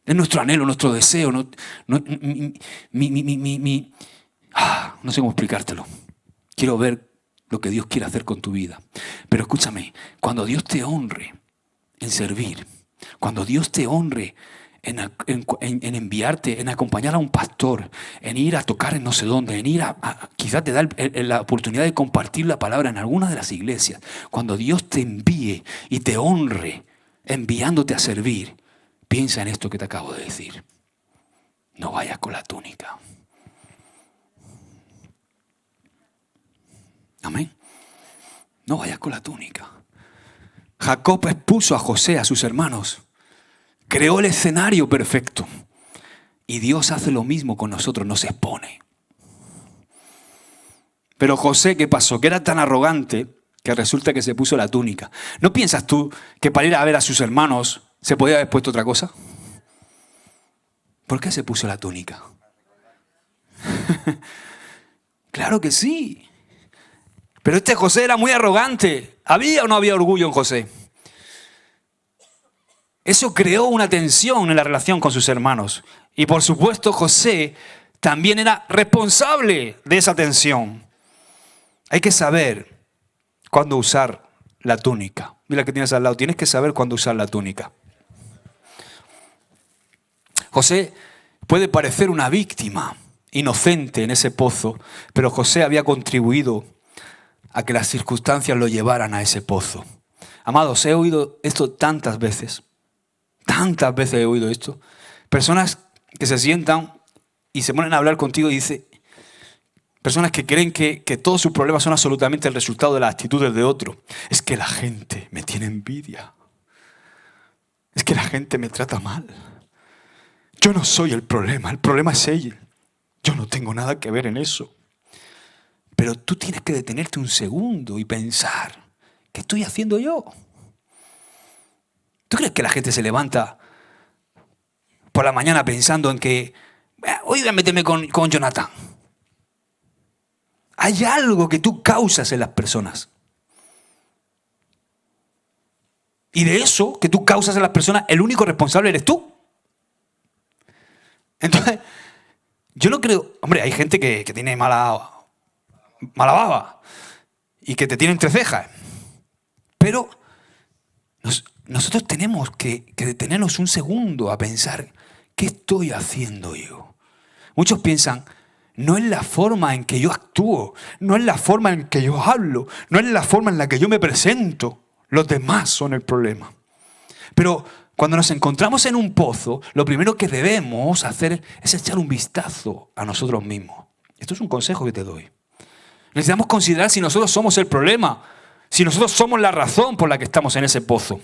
Es nuestro anhelo, nuestro deseo. No sé cómo explicártelo. Quiero ver lo que Dios quiere hacer con tu vida. Pero escúchame, cuando Dios te honre en servir, cuando Dios te honre en enviarte, en acompañar a un pastor, en ir a tocar en no sé dónde, en ir quizás te da la oportunidad de compartir la palabra en alguna de las iglesias. Cuando Dios te envíe y te honre enviándote a servir, piensa en esto que te acabo de decir. No vayas con la túnica. Amén. No vayas con la túnica. Jacob expuso a José, a sus hermanos. Creó el escenario perfecto. Y Dios hace lo mismo con nosotros, nos expone. Pero José, ¿qué pasó? Que era tan arrogante que resulta que se puso la túnica. ¿No piensas tú que para ir a ver a sus hermanos se podía haber puesto otra cosa? ¿Por qué se puso la túnica? Claro que sí. Pero este José era muy arrogante. ¿Había o no había orgullo en José? Eso creó una tensión en la relación con sus hermanos. Y por supuesto José también era responsable de esa tensión. Hay que saber cuándo usar la túnica. Mira que tienes al lado. Tienes que saber cuándo usar la túnica. José puede parecer una víctima inocente en ese pozo, pero José había contribuido a que las circunstancias lo llevaran a ese pozo. Amados, he oído esto tantas veces he oído esto. Personas que se sientan y se ponen a hablar contigo y dicen, personas que creen que todos sus problemas son absolutamente el resultado de las actitudes de otro. Es que la gente me tiene envidia. Es que la gente me trata mal. Yo no soy el problema es ella. Yo no tengo nada que ver en eso. Pero tú tienes que detenerte un segundo y pensar, ¿qué estoy haciendo yo? ¿Tú crees que la gente se levanta por la mañana pensando en que hoy voy a meterme con Jonathan? Hay algo que tú causas en las personas. Y de eso que tú causas en las personas, el único responsable eres tú. Entonces, yo no creo... Hombre, hay gente que tiene mala baba y que te tiene entre cejas. Pero nosotros tenemos que detenernos un segundo a pensar, ¿qué estoy haciendo yo? Muchos piensan, no es la forma en que yo actúo, no es la forma en que yo hablo, no es la forma en la que yo me presento. Los demás son el problema. Pero cuando nos encontramos en un pozo, lo primero que debemos hacer es echar un vistazo a nosotros mismos. Esto es un consejo que te doy. Necesitamos considerar si nosotros somos el problema, si nosotros somos la razón por la que estamos en ese pozo.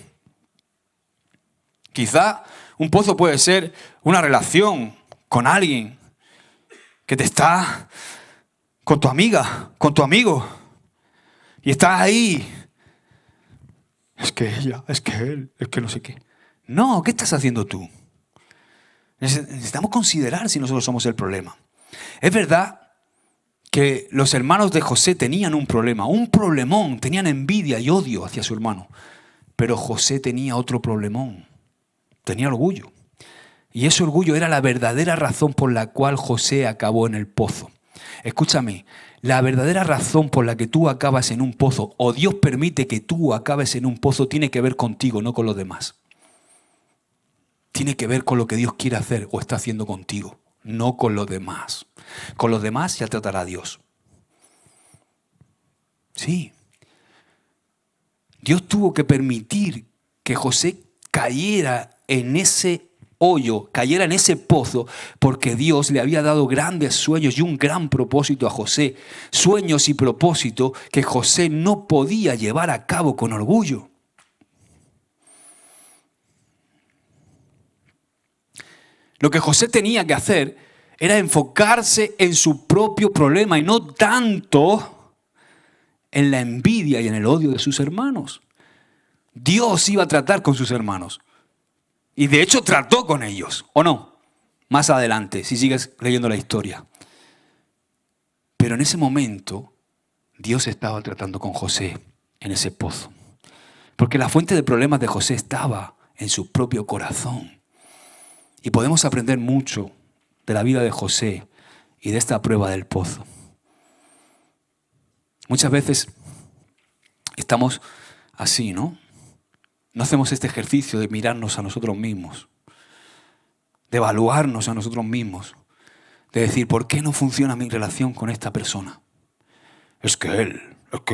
Quizá un pozo puede ser una relación con alguien que te está, con tu amiga, con tu amigo, y estás ahí. Es que ella, es que él, es que no sé qué. No, ¿qué estás haciendo tú? Necesitamos considerar si nosotros somos el problema. Es verdad que los hermanos de José tenían un problema, un problemón, tenían envidia y odio hacia su hermano. Pero José tenía otro problemón, tenía orgullo. Y ese orgullo era la verdadera razón por la cual José acabó en el pozo. Escúchame, la verdadera razón por la que tú acabas en un pozo, o Dios permite que tú acabes en un pozo, tiene que ver contigo, no con los demás. Tiene que ver con lo que Dios quiere hacer o está haciendo contigo, no con los demás. Con los demás ya tratará Dios. Sí. Dios tuvo que permitir que José cayera en ese hoyo, cayera en ese pozo, porque Dios le había dado grandes sueños y un gran propósito a José. Sueños y propósitos que José no podía llevar a cabo con orgullo. Lo que José tenía que hacer era enfocarse en su propio problema y no tanto en la envidia y en el odio de sus hermanos. Dios iba a tratar con sus hermanos. Y de hecho trató con ellos, ¿o no? Más adelante, si sigues leyendo la historia. Pero en ese momento, Dios estaba tratando con José en ese pozo. Porque la fuente de problemas de José estaba en su propio corazón. Y podemos aprender mucho de la vida de José y de esta prueba del pozo. Muchas veces estamos así, ¿no? No hacemos este ejercicio de mirarnos a nosotros mismos, de evaluarnos a nosotros mismos, de decir, ¿por qué no funciona mi relación con esta persona? Es que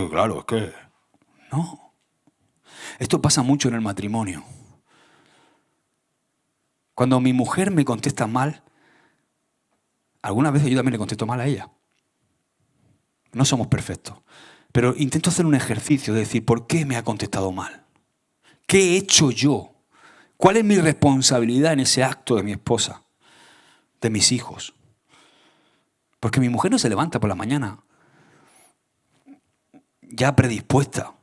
claro, es que... No. Esto pasa mucho en el matrimonio. Cuando mi mujer me contesta mal, algunas veces yo también le contesto mal a ella. No somos perfectos. Pero intento hacer un ejercicio de decir, ¿por qué me ha contestado mal? ¿Qué he hecho yo? ¿Cuál es mi responsabilidad en ese acto de mi esposa, de mis hijos? Porque mi mujer no se levanta por la mañana ya predispuesta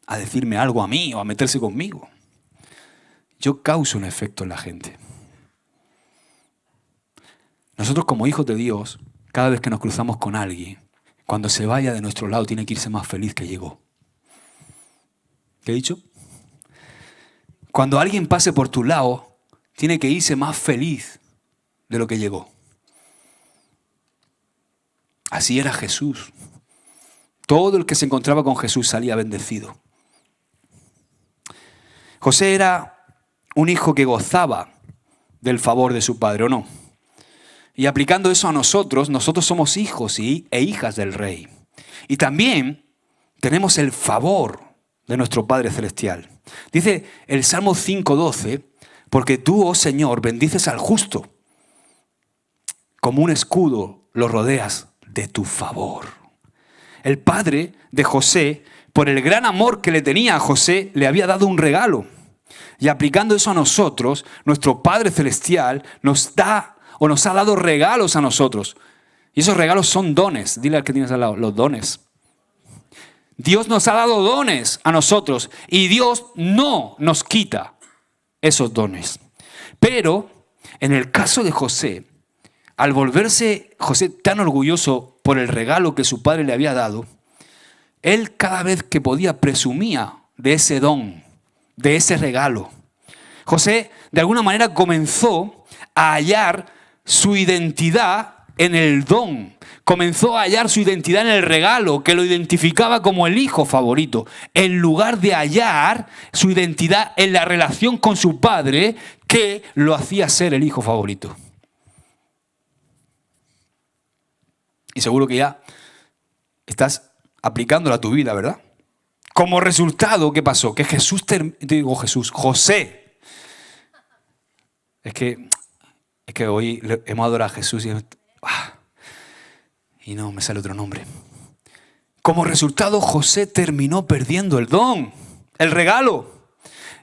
a decirme algo a mí o a meterse conmigo. Yo causo un efecto en la gente. Nosotros como hijos de Dios, cada vez que nos cruzamos con alguien, cuando se vaya de nuestro lado tiene que irse más feliz que llegó. ¿Qué he dicho? Cuando alguien pase por tu lado, tiene que irse más feliz de lo que llegó. Así era Jesús. Todo el que se encontraba con Jesús salía bendecido. José era un hijo que gozaba del favor de su padre, ¿o no? Y aplicando eso a nosotros somos hijos e hijas del rey. Y también tenemos el favor de nuestro Padre Celestial. Dice el Salmo 5:12, porque tú, oh Señor, bendices al justo. Como un escudo lo rodeas de tu favor. El padre de José, por el gran amor que le tenía a José, le había dado un regalo. Y aplicando eso a nosotros, nuestro Padre Celestial nos da o nos ha dado regalos a nosotros. Y esos regalos son dones. Dile al que tienes al lado, los dones. Dios nos ha dado dones a nosotros y Dios no nos quita esos dones. Pero en el caso de José, al volverse José tan orgulloso por el regalo que su padre le había dado, él cada vez que podía presumía de ese don, de ese regalo. José de alguna manera comenzó a hallar su identidad en el don. Comenzó a hallar su identidad en el regalo que lo identificaba como el hijo favorito, en lugar de hallar su identidad en la relación con su padre que lo hacía ser el hijo favorito. Y seguro que ya estás aplicándola a tu vida, ¿verdad? Como resultado, ¿qué pasó? Que José. Es que hoy hemos adorado a Jesús y no me sale otro nombre. Como resultado, José terminó perdiendo el don, el regalo.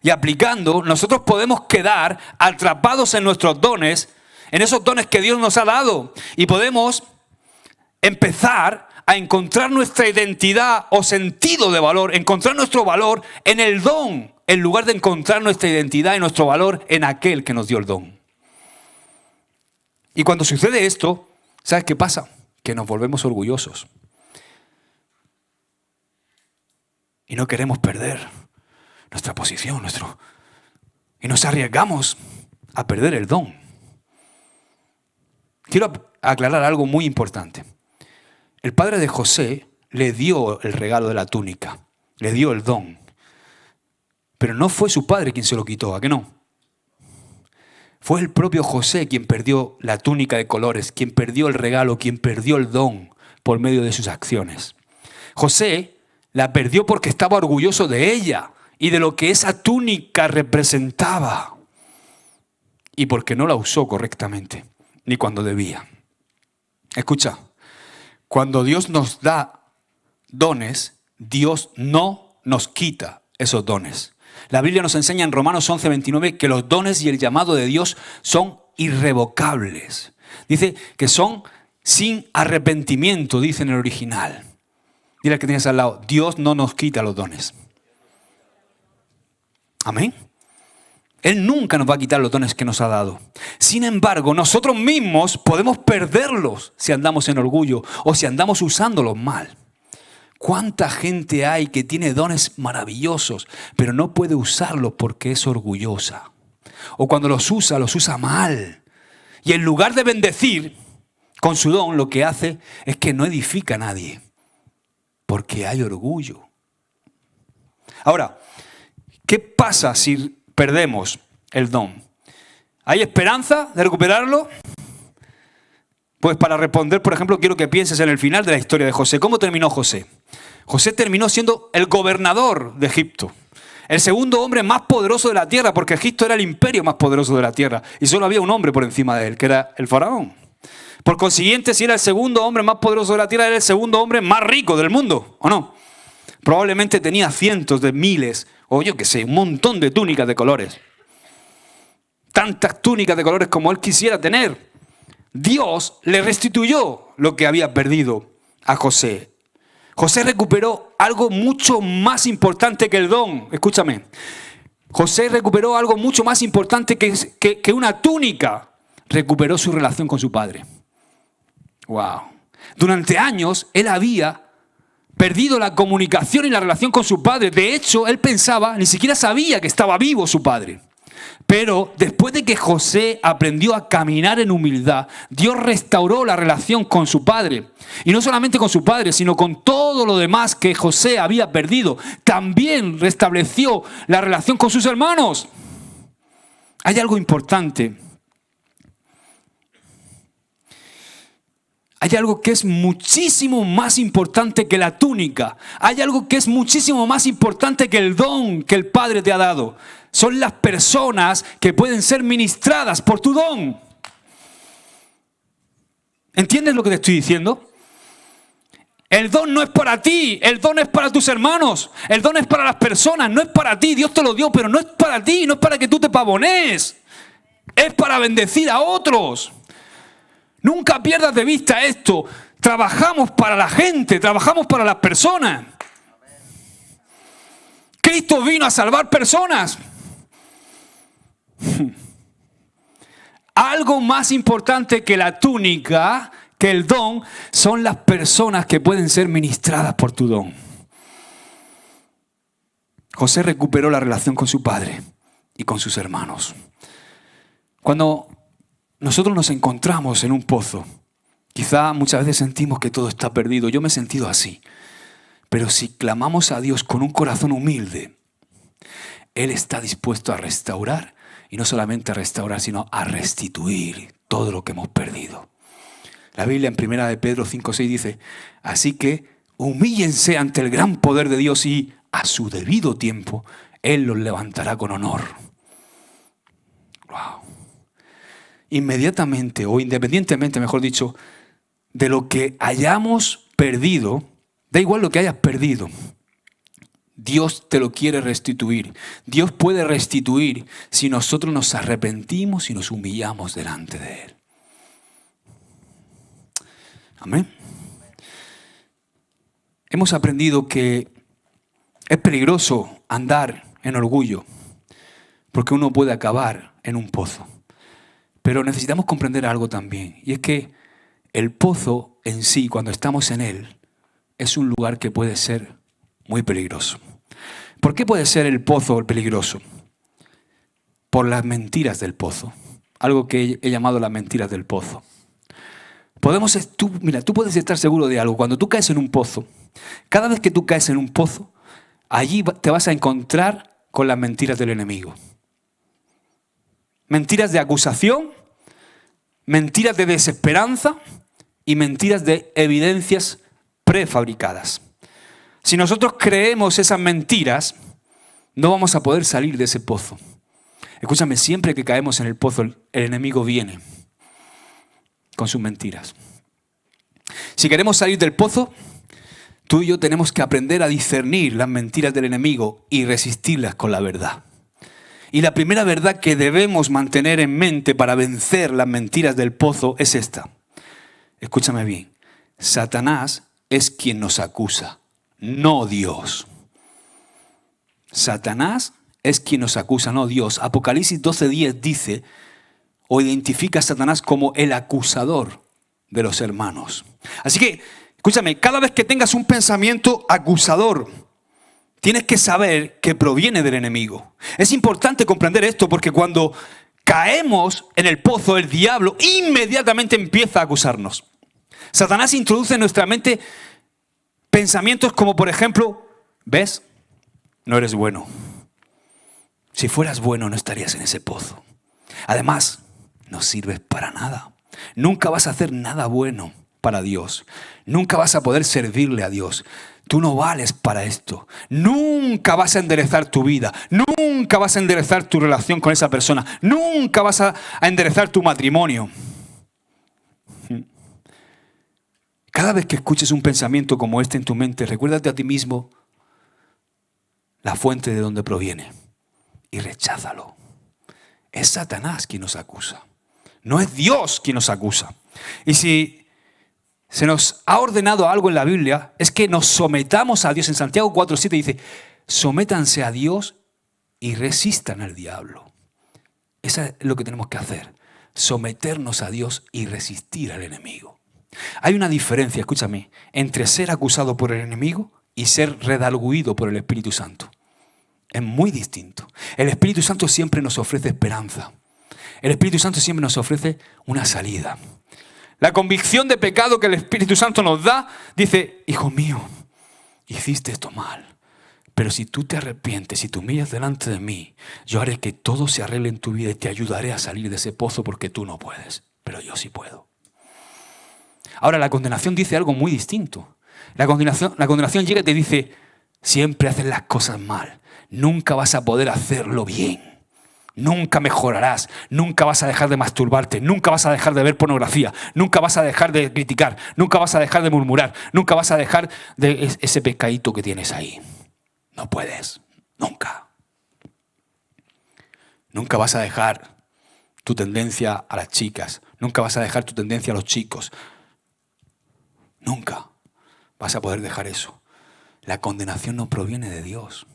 Y aplicando, nosotros podemos quedar atrapados en nuestros dones, en esos dones que Dios nos ha dado. Y podemos empezar a encontrar nuestra identidad o sentido de valor, encontrar nuestro valor en el don, en lugar de encontrar nuestra identidad y nuestro valor en aquel que nos dio el don. Y cuando sucede esto, ¿sabes qué pasa? Que nos volvemos orgullosos. Y no queremos perder nuestra posición, y nos arriesgamos a perder el don. Quiero aclarar algo muy importante. El padre de José le dio el regalo de la túnica, le dio el don. Pero no fue su padre quien se lo quitó, ¿a qué no? Fue el propio José quien perdió la túnica de colores, quien perdió el regalo, quien perdió el don por medio de sus acciones. José la perdió porque estaba orgulloso de ella y de lo que esa túnica representaba. Y porque no la usó correctamente, ni cuando debía. Escucha, cuando Dios nos da dones, Dios no nos quita esos dones. La Biblia nos enseña en Romanos 11:29 que los dones y el llamado de Dios son irrevocables. Dice que son sin arrepentimiento, dice en el original. Dile al que tienes al lado, Dios no nos quita los dones. Amén. Él nunca nos va a quitar los dones que nos ha dado. Sin embargo, nosotros mismos podemos perderlos si andamos en orgullo o si andamos usándolos mal. ¿Cuánta gente hay que tiene dones maravillosos, pero no puede usarlos porque es orgullosa? O cuando los usa mal. Y en lugar de bendecir con su don, lo que hace es que no edifica a nadie. Porque hay orgullo. Ahora, ¿qué pasa si perdemos el don? ¿Hay esperanza de recuperarlo? Pues para responder, por ejemplo, quiero que pienses en el final de la historia de José. ¿Cómo terminó José? José terminó siendo el gobernador de Egipto. El segundo hombre más poderoso de la tierra, porque Egipto era el imperio más poderoso de la tierra. Y solo había un hombre por encima de él, que era el faraón. Por consiguiente, si era el segundo hombre más poderoso de la tierra, era el segundo hombre más rico del mundo, ¿o no? Probablemente tenía cientos de miles, o yo qué sé, un montón de túnicas de colores. Tantas túnicas de colores como él quisiera tener. Dios le restituyó lo que había perdido a José. José recuperó algo mucho más importante que el don. Escúchame. José recuperó algo mucho más importante que una túnica. Recuperó su relación con su padre. Wow. Durante años él había perdido la comunicación y la relación con su padre. De hecho, él pensaba, ni siquiera sabía que estaba vivo su padre. Pero después de que José aprendió a caminar en humildad, Dios restauró la relación con su padre. Y no solamente con su padre, sino con todo lo demás que José había perdido. También restableció la relación con sus hermanos. Hay algo importante. Hay algo que es muchísimo más importante que la túnica. Hay algo que es muchísimo más importante que el don que el Padre te ha dado. Son las personas que pueden ser ministradas por tu don. ¿Entiendes lo que te estoy diciendo? El don no es para ti, el don es para tus hermanos, el don es para las personas, no es para ti. Dios te lo dio, pero no es para ti, no es para que tú te pavonees. Es para bendecir a otros. Nunca pierdas de vista esto. Trabajamos para la gente, trabajamos para las personas. Cristo vino a salvar personas. Algo más importante que la túnica, que el don, son las personas que pueden ser ministradas por tu don. José recuperó la relación con su padre y con sus hermanos. Cuando nosotros nos encontramos en un pozo, quizá muchas veces sentimos que todo está perdido. Yo me he sentido así. Pero si clamamos a Dios con un corazón humilde, Él está dispuesto a restaurar. Y no solamente a restaurar, sino a restituir todo lo que hemos perdido. La Biblia en 1 de Pedro 5:6 dice: así que humíllense ante el gran poder de Dios y a su debido tiempo Él los levantará con honor. Wow. Inmediatamente o independientemente, mejor dicho, de lo que hayamos perdido, da igual lo que hayas perdido, Dios te lo quiere restituir. Dios puede restituir si nosotros nos arrepentimos y nos humillamos delante de Él. Amén. Hemos aprendido que es peligroso andar en orgullo, porque uno puede acabar en un pozo. Pero necesitamos comprender algo también, y es que el pozo en sí, cuando estamos en él, es un lugar que puede ser muy peligroso. ¿Por qué puede ser el pozo peligroso? Por las mentiras del pozo. Algo que he llamado las mentiras del pozo. Tú puedes estar seguro de algo. Cuando tú caes en un pozo, cada vez que tú caes en un pozo, allí te vas a encontrar con las mentiras del enemigo. Mentiras de acusación, mentiras de desesperanza y mentiras de evidencias prefabricadas. Si nosotros creemos esas mentiras, no vamos a poder salir de ese pozo. Escúchame, siempre que caemos en el pozo, el enemigo viene con sus mentiras. Si queremos salir del pozo, tú y yo tenemos que aprender a discernir las mentiras del enemigo y resistirlas con la verdad. Y la primera verdad que debemos mantener en mente para vencer las mentiras del pozo es esta. Escúchame bien. Satanás es quien nos acusa, no Dios. Satanás es quien nos acusa, no Dios. Apocalipsis 12:10 dice o identifica a Satanás como el acusador de los hermanos. Así que, escúchame, cada vez que tengas un pensamiento acusador, tienes que saber que proviene del enemigo. Es importante comprender esto porque cuando caemos en el pozo, el diablo inmediatamente empieza a acusarnos. Satanás introduce en nuestra mente pensamientos como, por ejemplo, ¿ves? No eres bueno. Si fueras bueno, no estarías en ese pozo. Además, no sirves para nada. Nunca vas a hacer nada bueno para Dios. Nunca vas a poder servirle a Dios. Tú no vales para esto. Nunca vas a enderezar tu vida. Nunca vas a enderezar tu relación con esa persona. Nunca vas a enderezar tu matrimonio. Cada vez que escuches un pensamiento como este en tu mente, recuérdate a ti mismo la fuente de donde proviene y recházalo. Es Satanás quien nos acusa. No es Dios quien nos acusa. Y si se nos ha ordenado algo en la Biblia, es que nos sometamos a Dios. En Santiago 4:7 dice, sométanse a Dios y resistan al diablo. Eso es lo que tenemos que hacer. Someternos a Dios y resistir al enemigo. Hay una diferencia, escúchame, entre ser acusado por el enemigo y ser redarguido por el Espíritu Santo. Es muy distinto. El Espíritu Santo siempre nos ofrece esperanza. El Espíritu Santo siempre nos ofrece una salida. La convicción de pecado que el Espíritu Santo nos da, dice, hijo mío, hiciste esto mal. Pero si tú te arrepientes y te humillas delante de mí, yo haré que todo se arregle en tu vida y te ayudaré a salir de ese pozo porque tú no puedes, pero yo sí puedo. Ahora, la condenación dice algo muy distinto. La condenación llega y te dice, siempre haces las cosas mal. Nunca vas a poder hacerlo bien. Nunca mejorarás. Nunca vas a dejar de masturbarte. Nunca vas a dejar de ver pornografía. Nunca vas a dejar de criticar. Nunca vas a dejar de murmurar. Nunca vas a dejar de ese pescadito que tienes ahí. No puedes. Nunca. Nunca vas a dejar tu tendencia a las chicas. Nunca vas a dejar tu tendencia a los chicos. Nunca vas a poder dejar eso. La condenación no proviene de Dios.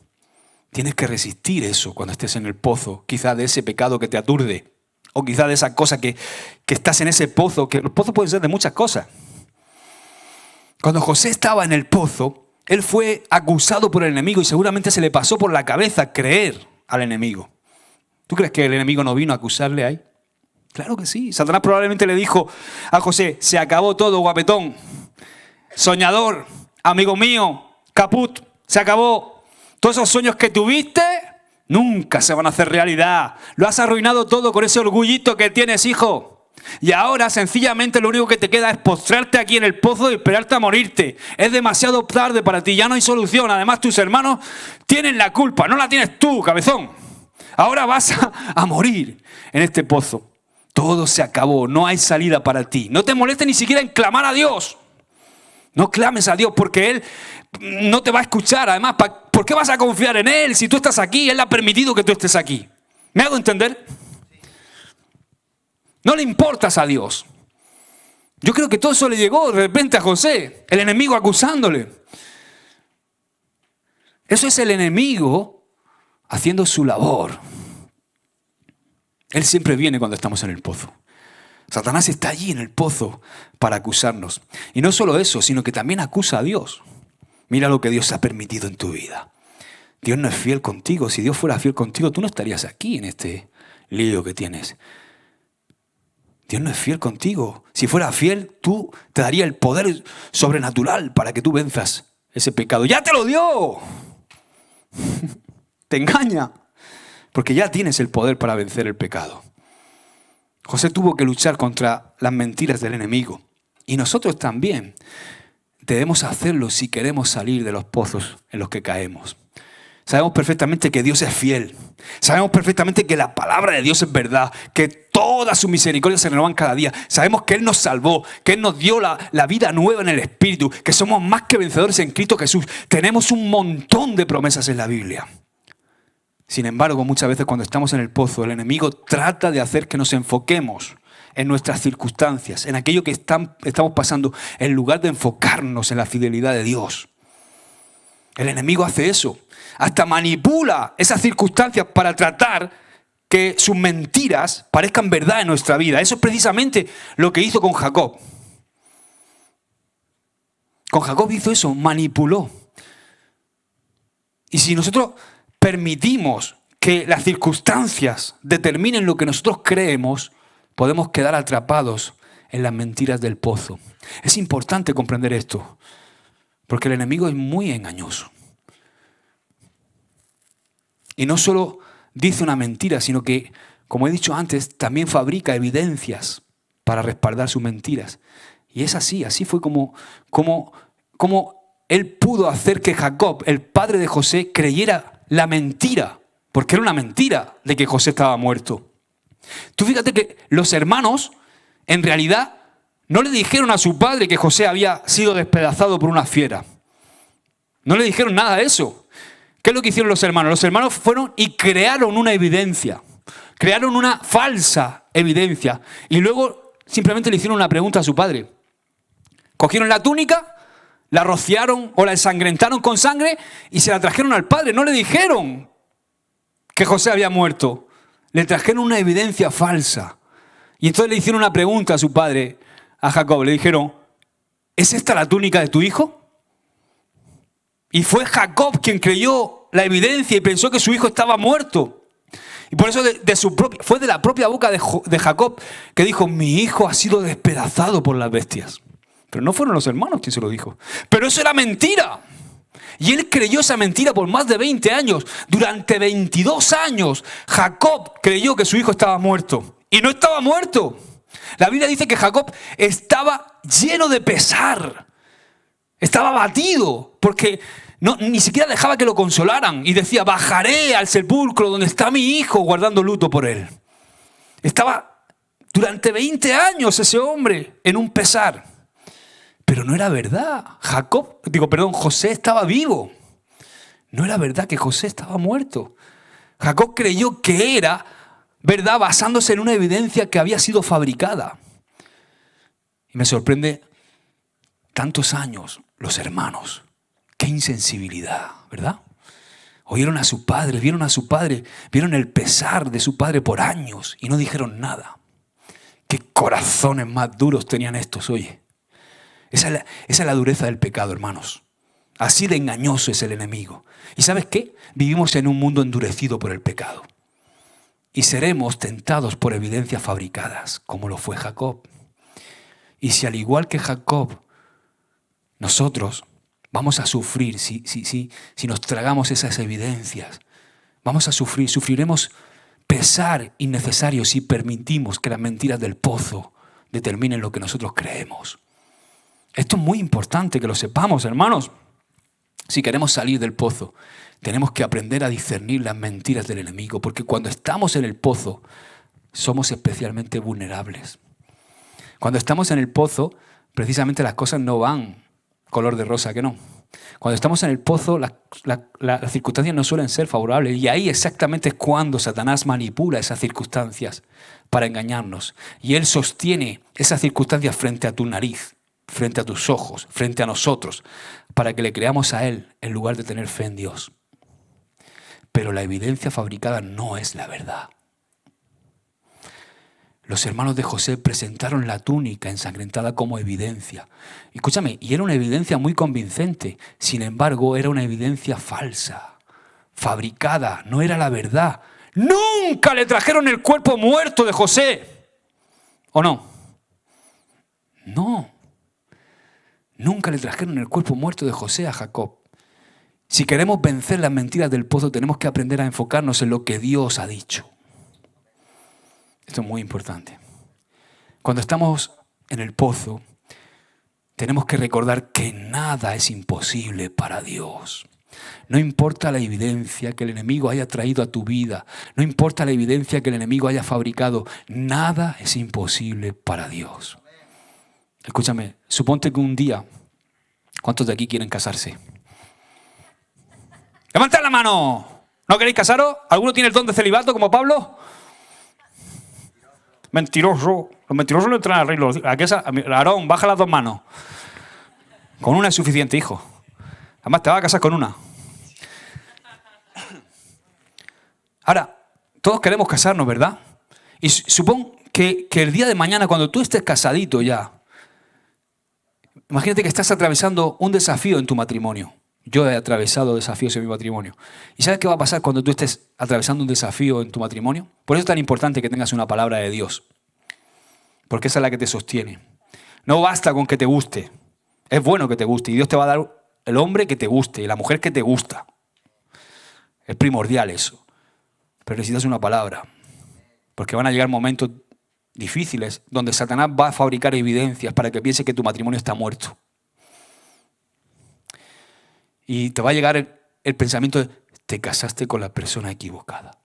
Tienes que resistir eso cuando estés en el pozo, quizá de ese pecado que te aturde, o quizá de esa cosa que estás en ese pozo, que los pozos pueden ser de muchas cosas. Cuando José estaba en el pozo, él fue acusado por el enemigo y seguramente se le pasó por la cabeza creer al enemigo. ¿Tú crees que el enemigo no vino a acusarle ahí? Claro que sí. Satanás probablemente le dijo a José, se acabó todo, guapetón, soñador, amigo mío, caput, se acabó. Todos esos sueños que tuviste nunca se van a hacer realidad. Lo has arruinado todo con ese orgullito que tienes, hijo. Y ahora sencillamente lo único que te queda es postrarte aquí en el pozo y esperarte a morirte. Es demasiado tarde para ti, ya no hay solución. Además tus hermanos tienen la culpa, no la tienes tú, cabezón. Ahora vas a morir en este pozo. Todo se acabó, no hay salida para ti. No te molestes ni siquiera en clamar a Dios. No clames a Dios porque Él no te va a escuchar. Además, ¿por qué vas a confiar en Él si tú estás aquí? Él ha permitido que tú estés aquí. ¿Me hago entender? No le importas a Dios. Yo creo que todo eso le llegó de repente a José, el enemigo acusándole. Eso es el enemigo haciendo su labor. Él siempre viene cuando estamos en el pozo. Satanás está allí en el pozo para acusarnos. Y no solo eso, sino que también acusa a Dios. Mira lo que Dios ha permitido en tu vida. Dios no es fiel contigo. Si Dios fuera fiel contigo, tú no estarías aquí en este lío que tienes. Dios no es fiel contigo. Si fuera fiel, tú te daría el poder sobrenatural para que tú venzas ese pecado. ¡Ya te lo dio! Te engaña. Porque ya tienes el poder para vencer el pecado. José tuvo que luchar contra las mentiras del enemigo. Y nosotros también debemos hacerlo si queremos salir de los pozos en los que caemos. Sabemos perfectamente que Dios es fiel. Sabemos perfectamente que la palabra de Dios es verdad. Que todas sus misericordias se renovan cada día. Sabemos que Él nos salvó. Que Él nos dio la vida nueva en el Espíritu. Que somos más que vencedores en Cristo Jesús. Tenemos un montón de promesas en la Biblia. Sin embargo, muchas veces cuando estamos en el pozo, el enemigo trata de hacer que nos enfoquemos en nuestras circunstancias, en aquello que estamos pasando, en lugar de enfocarnos en la fidelidad de Dios. El enemigo hace eso. Hasta manipula esas circunstancias para tratar que sus mentiras parezcan verdad en nuestra vida. Eso es precisamente lo que hizo con Jacob. Con Jacob hizo eso, manipuló. Y si nosotros permitimos que las circunstancias determinen lo que nosotros creemos, podemos quedar atrapados en las mentiras del pozo. Es importante comprender esto, porque el enemigo es muy engañoso. Y no solo dice una mentira, sino que, como he dicho antes, también fabrica evidencias para respaldar sus mentiras. Y es así fue como él pudo hacer que Jacob, el padre de José, creyera la mentira, porque era una mentira de que José estaba muerto. Tú fíjate que los hermanos, en realidad, no le dijeron a su padre que José había sido despedazado por una fiera. No le dijeron nada de eso. ¿Qué es lo que hicieron los hermanos? Los hermanos fueron y crearon una evidencia. Crearon una falsa evidencia. Y luego simplemente le hicieron una pregunta a su padre. Cogieron la túnica, la rociaron o la ensangrentaron con sangre y se la trajeron al padre. No le dijeron que José había muerto. Le trajeron una evidencia falsa. Y entonces le hicieron una pregunta a su padre, a Jacob. Le dijeron, ¿es esta la túnica de tu hijo? Y fue Jacob quien creyó la evidencia y pensó que su hijo estaba muerto. Y por eso fue de la propia boca de Jacob que dijo, mi hijo ha sido despedazado por las bestias. Pero no fueron los hermanos quien se lo dijo. Pero eso era mentira. Y él creyó esa mentira por más de 20 años. Durante 22 años, Jacob creyó que su hijo estaba muerto. Y no estaba muerto. La Biblia dice que Jacob estaba lleno de pesar. Estaba abatido porque ni siquiera dejaba que lo consolaran. Y decía, bajaré al sepulcro donde está mi hijo guardando luto por él. Estaba durante 20 años ese hombre en un pesar. Pero no era verdad. José estaba vivo. No era verdad que José estaba muerto. Jacob creyó que era verdad basándose en una evidencia que había sido fabricada. Y me sorprende tantos años los hermanos. Qué insensibilidad, ¿verdad? Oyeron a su padre, vieron a su padre, vieron el pesar de su padre por años y no dijeron nada. Qué corazones más duros tenían estos, oye. Esa es la dureza del pecado, hermanos. Así de engañoso es el enemigo. ¿Y sabes qué? Vivimos en un mundo endurecido por el pecado. Y seremos tentados por evidencias fabricadas, como lo fue Jacob. Y si al igual que Jacob, nosotros vamos a sufrir, si nos tragamos esas evidencias, vamos a sufrir, sufriremos pesar innecesario si permitimos que las mentiras del pozo determinen lo que nosotros creemos. Esto es muy importante que lo sepamos, hermanos. Si queremos salir del pozo, tenemos que aprender a discernir las mentiras del enemigo, porque cuando estamos en el pozo, somos especialmente vulnerables. Cuando estamos en el pozo, precisamente las cosas no van color de rosa, que no. Cuando estamos en el pozo, las circunstancias no suelen ser favorables, y ahí exactamente es cuando Satanás manipula esas circunstancias para engañarnos. Y él sostiene esas circunstancias frente a tu nariz, frente a tus ojos, frente a nosotros, para que le creamos a él en lugar de tener fe en Dios. Pero la evidencia fabricada no es la verdad. Los hermanos de José presentaron la túnica ensangrentada como evidencia. Escúchame, y era una evidencia muy convincente. Sin embargo, era una evidencia falsa, fabricada, no era la verdad. Nunca le trajeron el cuerpo muerto de José. ¿O no? No. Nunca le trajeron el cuerpo muerto de José a Jacob. Si queremos vencer las mentiras del pozo, tenemos que aprender a enfocarnos en lo que Dios ha dicho. Esto es muy importante. Cuando estamos en el pozo, tenemos que recordar que nada es imposible para Dios. No importa la evidencia que el enemigo haya traído a tu vida, no importa la evidencia que el enemigo haya fabricado, nada es imposible para Dios. Escúchame, suponte que un día, ¿cuántos de aquí quieren casarse? ¡Levantad la mano! ¿No queréis casaros? ¿Alguno tiene el don de celibato como Pablo? Mentiroso. Los mentirosos no entran al reino. Aarón, baja las dos manos. Con una es suficiente, hijo. Además te vas a casar con una. Ahora, todos queremos casarnos, ¿verdad? Y supón que el día de mañana, cuando tú estés casadito ya, imagínate que estás atravesando un desafío en tu matrimonio. Yo he atravesado desafíos en mi matrimonio. ¿Y sabes qué va a pasar cuando tú estés atravesando un desafío en tu matrimonio? Por eso es tan importante que tengas una palabra de Dios. Porque esa es la que te sostiene. No basta con que te guste. Es bueno que te guste. Y Dios te va a dar el hombre que te guste y la mujer que te gusta. Es primordial eso. Pero necesitas una palabra. Porque van a llegar momentos difíciles donde Satanás va a fabricar evidencias para que piense que tu matrimonio está muerto. Y te va a llegar el pensamiento de, te casaste con la persona equivocada.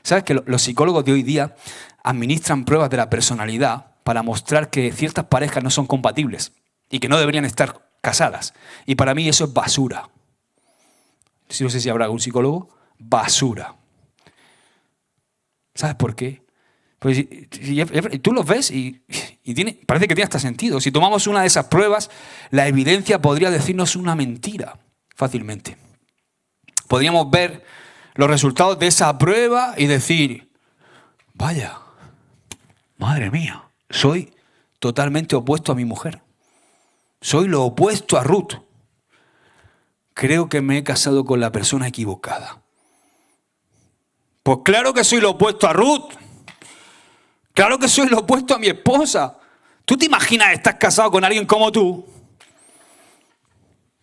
¿Sabes que los psicólogos de hoy día administran pruebas de la personalidad para mostrar que ciertas parejas no son compatibles y que no deberían estar casadas? Y para mí eso es basura. No sé si habrá algún psicólogo. Basura. ¿Sabes por qué? Pues tú los ves y parece que tiene hasta sentido. Si tomamos una de esas pruebas, la evidencia podría decirnos una mentira fácilmente. Podríamos ver los resultados de esa prueba y decir, vaya, madre mía, soy totalmente opuesto a mi mujer. Soy lo opuesto a Ruth. Creo que me he casado con la persona equivocada. Pues claro que soy lo opuesto a Ruth. Claro que soy lo opuesto a mi esposa. ¿Tú te imaginas estar casado con alguien como tú?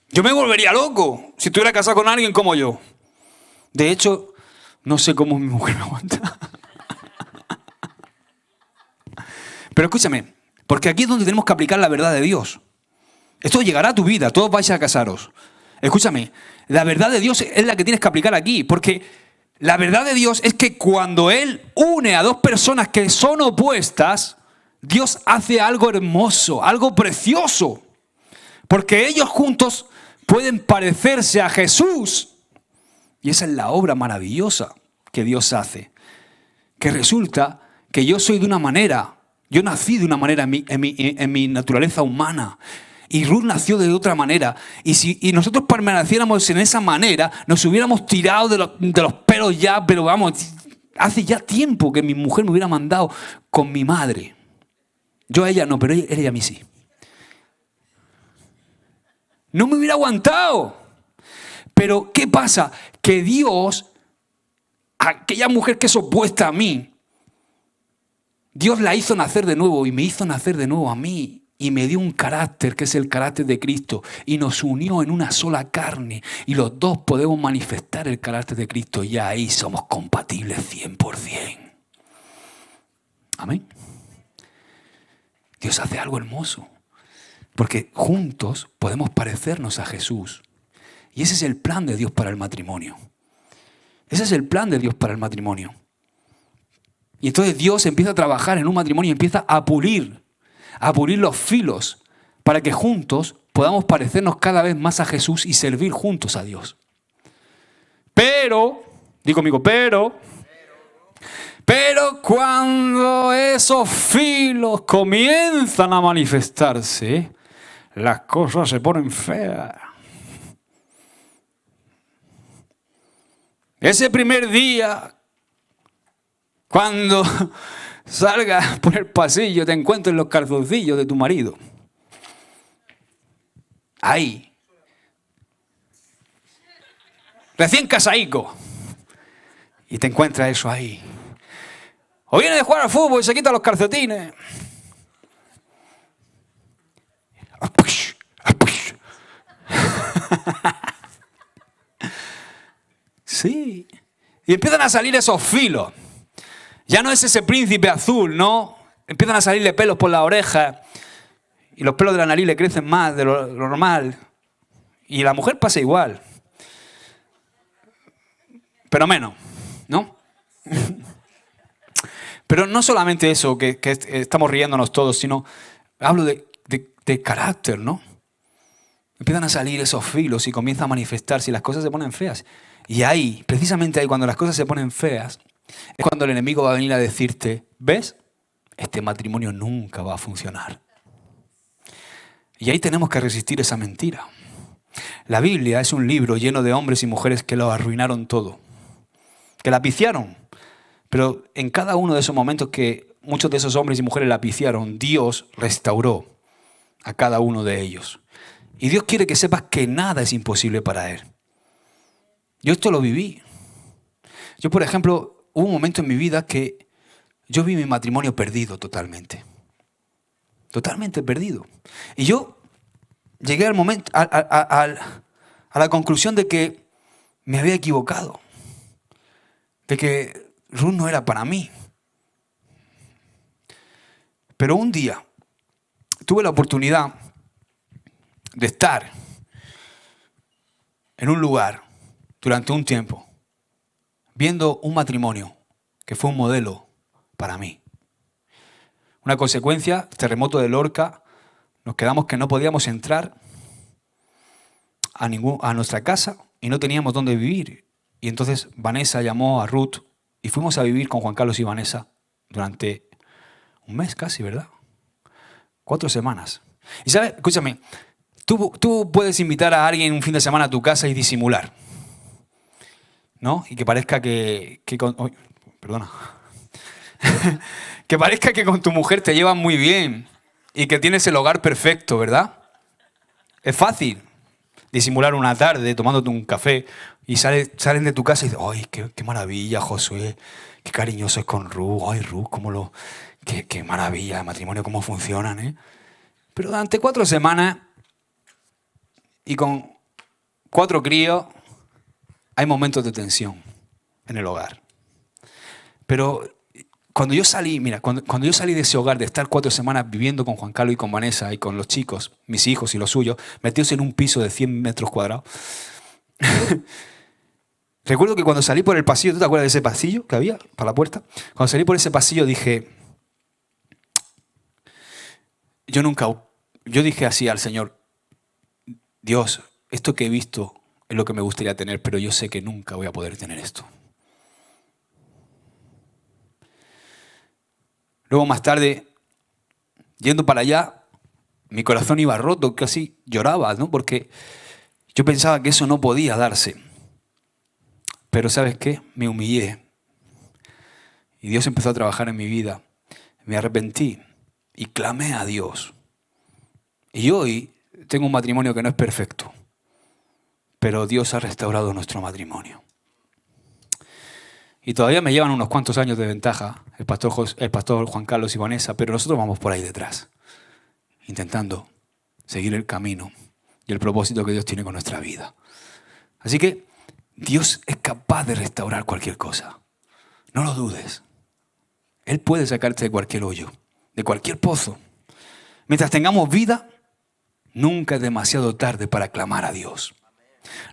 Yo me volvería loco si estuviera casado con alguien como yo. De hecho, no sé cómo mi mujer me aguanta. Pero escúchame, Porque aquí es donde tenemos que aplicar la verdad de Dios. Esto llegará a tu vida, todos vais a casaros. Escúchame, la verdad de Dios es la que tienes que aplicar aquí, porque la verdad de Dios es que cuando Él une a dos personas que son opuestas, Dios hace algo hermoso, algo precioso. Porque ellos juntos pueden parecerse a Jesús. Y esa es la obra maravillosa que Dios hace. Que resulta que yo soy de una manera, yo nací de una manera en mi naturaleza humana. Y Ruth nació de otra manera. Y nosotros permaneciéramos en esa manera, nos hubiéramos tirado de los pelos ya, pero vamos, hace ya tiempo que mi mujer me hubiera mandado con mi madre. Yo a ella no, pero ella a mí sí. No me hubiera aguantado. Pero ¿qué pasa? Que Dios, aquella mujer que es opuesta a mí, Dios la hizo nacer de nuevo y me hizo nacer de nuevo a mí. Y me dio un carácter que es el carácter de Cristo. Y nos unió en una sola carne. Y los dos podemos manifestar el carácter de Cristo. Y ahí somos compatibles 100%. Amén. Dios hace algo hermoso. Porque juntos podemos parecernos a Jesús. Y ese es el plan de Dios para el matrimonio. Ese es el plan de Dios para el matrimonio. Y entonces Dios empieza a trabajar en un matrimonio y empieza a pulir los filos para que juntos podamos parecernos cada vez más a Jesús y servir juntos a Dios. Pero, digo conmigo, pero cuando esos filos comienzan a manifestarse, las cosas se ponen feas. Ese primer día, cuando salgas por el pasillo, te encuentres los calzoncillos de tu marido. Ahí. Recién casaico. Y te encuentras eso ahí. O viene de jugar al fútbol y se quita los calcetines. Sí. Y empiezan a salir esos filos. Ya no es ese príncipe azul, ¿no? Empiezan a salirle pelos por la oreja y los pelos de la nariz le crecen más de lo normal. Y la mujer pasa igual. Pero menos, ¿no? Pero no solamente eso, que estamos riéndonos todos, sino hablo de carácter, ¿no? Empiezan a salir esos filos y comienzan a manifestarse y las cosas se ponen feas. Y ahí, precisamente ahí, cuando las cosas se ponen feas, es cuando el enemigo va a venir a decirte, ¿ves? Este matrimonio nunca va a funcionar. Y ahí tenemos que resistir esa mentira. La Biblia es un libro lleno de hombres y mujeres que lo arruinaron todo, que la viciaron. Pero en cada uno de esos momentos que muchos de esos hombres y mujeres la viciaron, Dios restauró a cada uno de ellos. Y Dios quiere que sepas que nada es imposible para Él. Yo esto lo viví. Yo, por ejemplo, hubo un momento en mi vida que yo vi mi matrimonio perdido totalmente. Totalmente perdido. Y yo llegué al momento, a la conclusión de que me había equivocado. De que Ruth no era para mí. Pero un día tuve la oportunidad de estar en un lugar durante un tiempo viendo un matrimonio que fue un modelo para mí. Una consecuencia, terremoto de Lorca, nos quedamos que no podíamos entrar a nuestra casa y no teníamos dónde vivir. Y entonces Vanessa llamó a Ruth y fuimos a vivir con Juan Carlos y Vanessa durante un mes casi, ¿verdad? 4 semanas. Y sabes, escúchame, tú puedes invitar a alguien un fin de semana a tu casa y disimular, ¿no? Y que parezca que que parezca que con tu mujer te llevan muy bien y que tienes el hogar perfecto, ¿verdad? Es fácil disimular una tarde tomándote un café y salen de tu casa y dicen, ¡ay, qué maravilla, Josué! ¡Qué cariñoso es con Ruth! ¡Ay, Ruth, qué maravilla de matrimonio, cómo funcionan, ¿eh? Pero durante 4 semanas y con 4 críos hay momentos de tensión en el hogar. Pero cuando yo salí, mira, cuando yo salí de ese hogar, de estar 4 semanas viviendo con Juan Carlos y con Vanessa y con los chicos, mis hijos y los suyos, metidos en un piso de 100 metros cuadrados, recuerdo que cuando salí por el pasillo, ¿tú te acuerdas de ese pasillo que había para la puerta? Cuando salí por ese pasillo dije, yo dije así al Señor, Dios, esto que he visto es lo que me gustaría tener, pero yo sé que nunca voy a poder tener esto. Luego más tarde, yendo para allá, mi corazón iba roto, casi lloraba, ¿no? Porque yo pensaba que eso no podía darse. Pero ¿sabes qué? Me humillé. Y Dios empezó a trabajar en mi vida. Me arrepentí y clamé a Dios. Y hoy tengo un matrimonio que no es perfecto, pero Dios ha restaurado nuestro matrimonio. Y todavía me llevan unos cuantos años de ventaja el pastor Juan Carlos y Vanessa, pero nosotros vamos por ahí detrás, intentando seguir el camino y el propósito que Dios tiene con nuestra vida. Así que Dios es capaz de restaurar cualquier cosa. No lo dudes. Él puede sacarte de cualquier hoyo, de cualquier pozo. Mientras tengamos vida, nunca es demasiado tarde para clamar a Dios.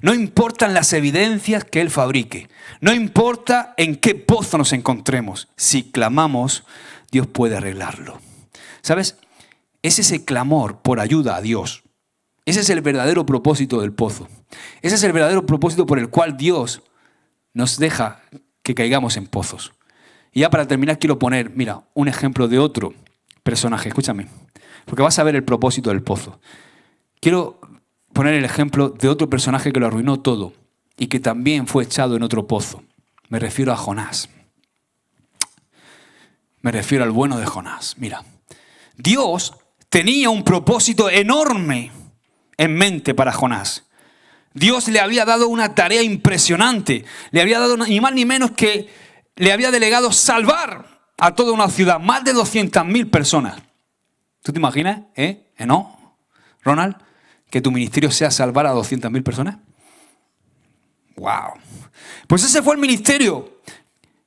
No importan las evidencias que Él fabrique. No importa en qué pozo nos encontremos. Si clamamos, Dios puede arreglarlo. ¿Sabes? Es ese clamor por ayuda a Dios. Ese es el verdadero propósito del pozo. Ese es el verdadero propósito por el cual Dios nos deja que caigamos en pozos. Y ya para terminar quiero poner, mira, un ejemplo de otro personaje. Escúchame, porque vas a ver el propósito del pozo. Quiero poner el ejemplo de otro personaje que lo arruinó todo y que también fue echado en otro pozo. Me refiero a Jonás. Me refiero al bueno de Jonás. Mira, Dios tenía un propósito enorme en mente para Jonás. Dios le había dado una tarea impresionante. Le había dado ni más ni menos que le había delegado salvar a toda una ciudad, más de 200.000 personas. ¿Tú te imaginas, ¿No, Ronald? Que tu ministerio sea salvar a 200.000 personas. ¡Wow! Pues ese fue el ministerio,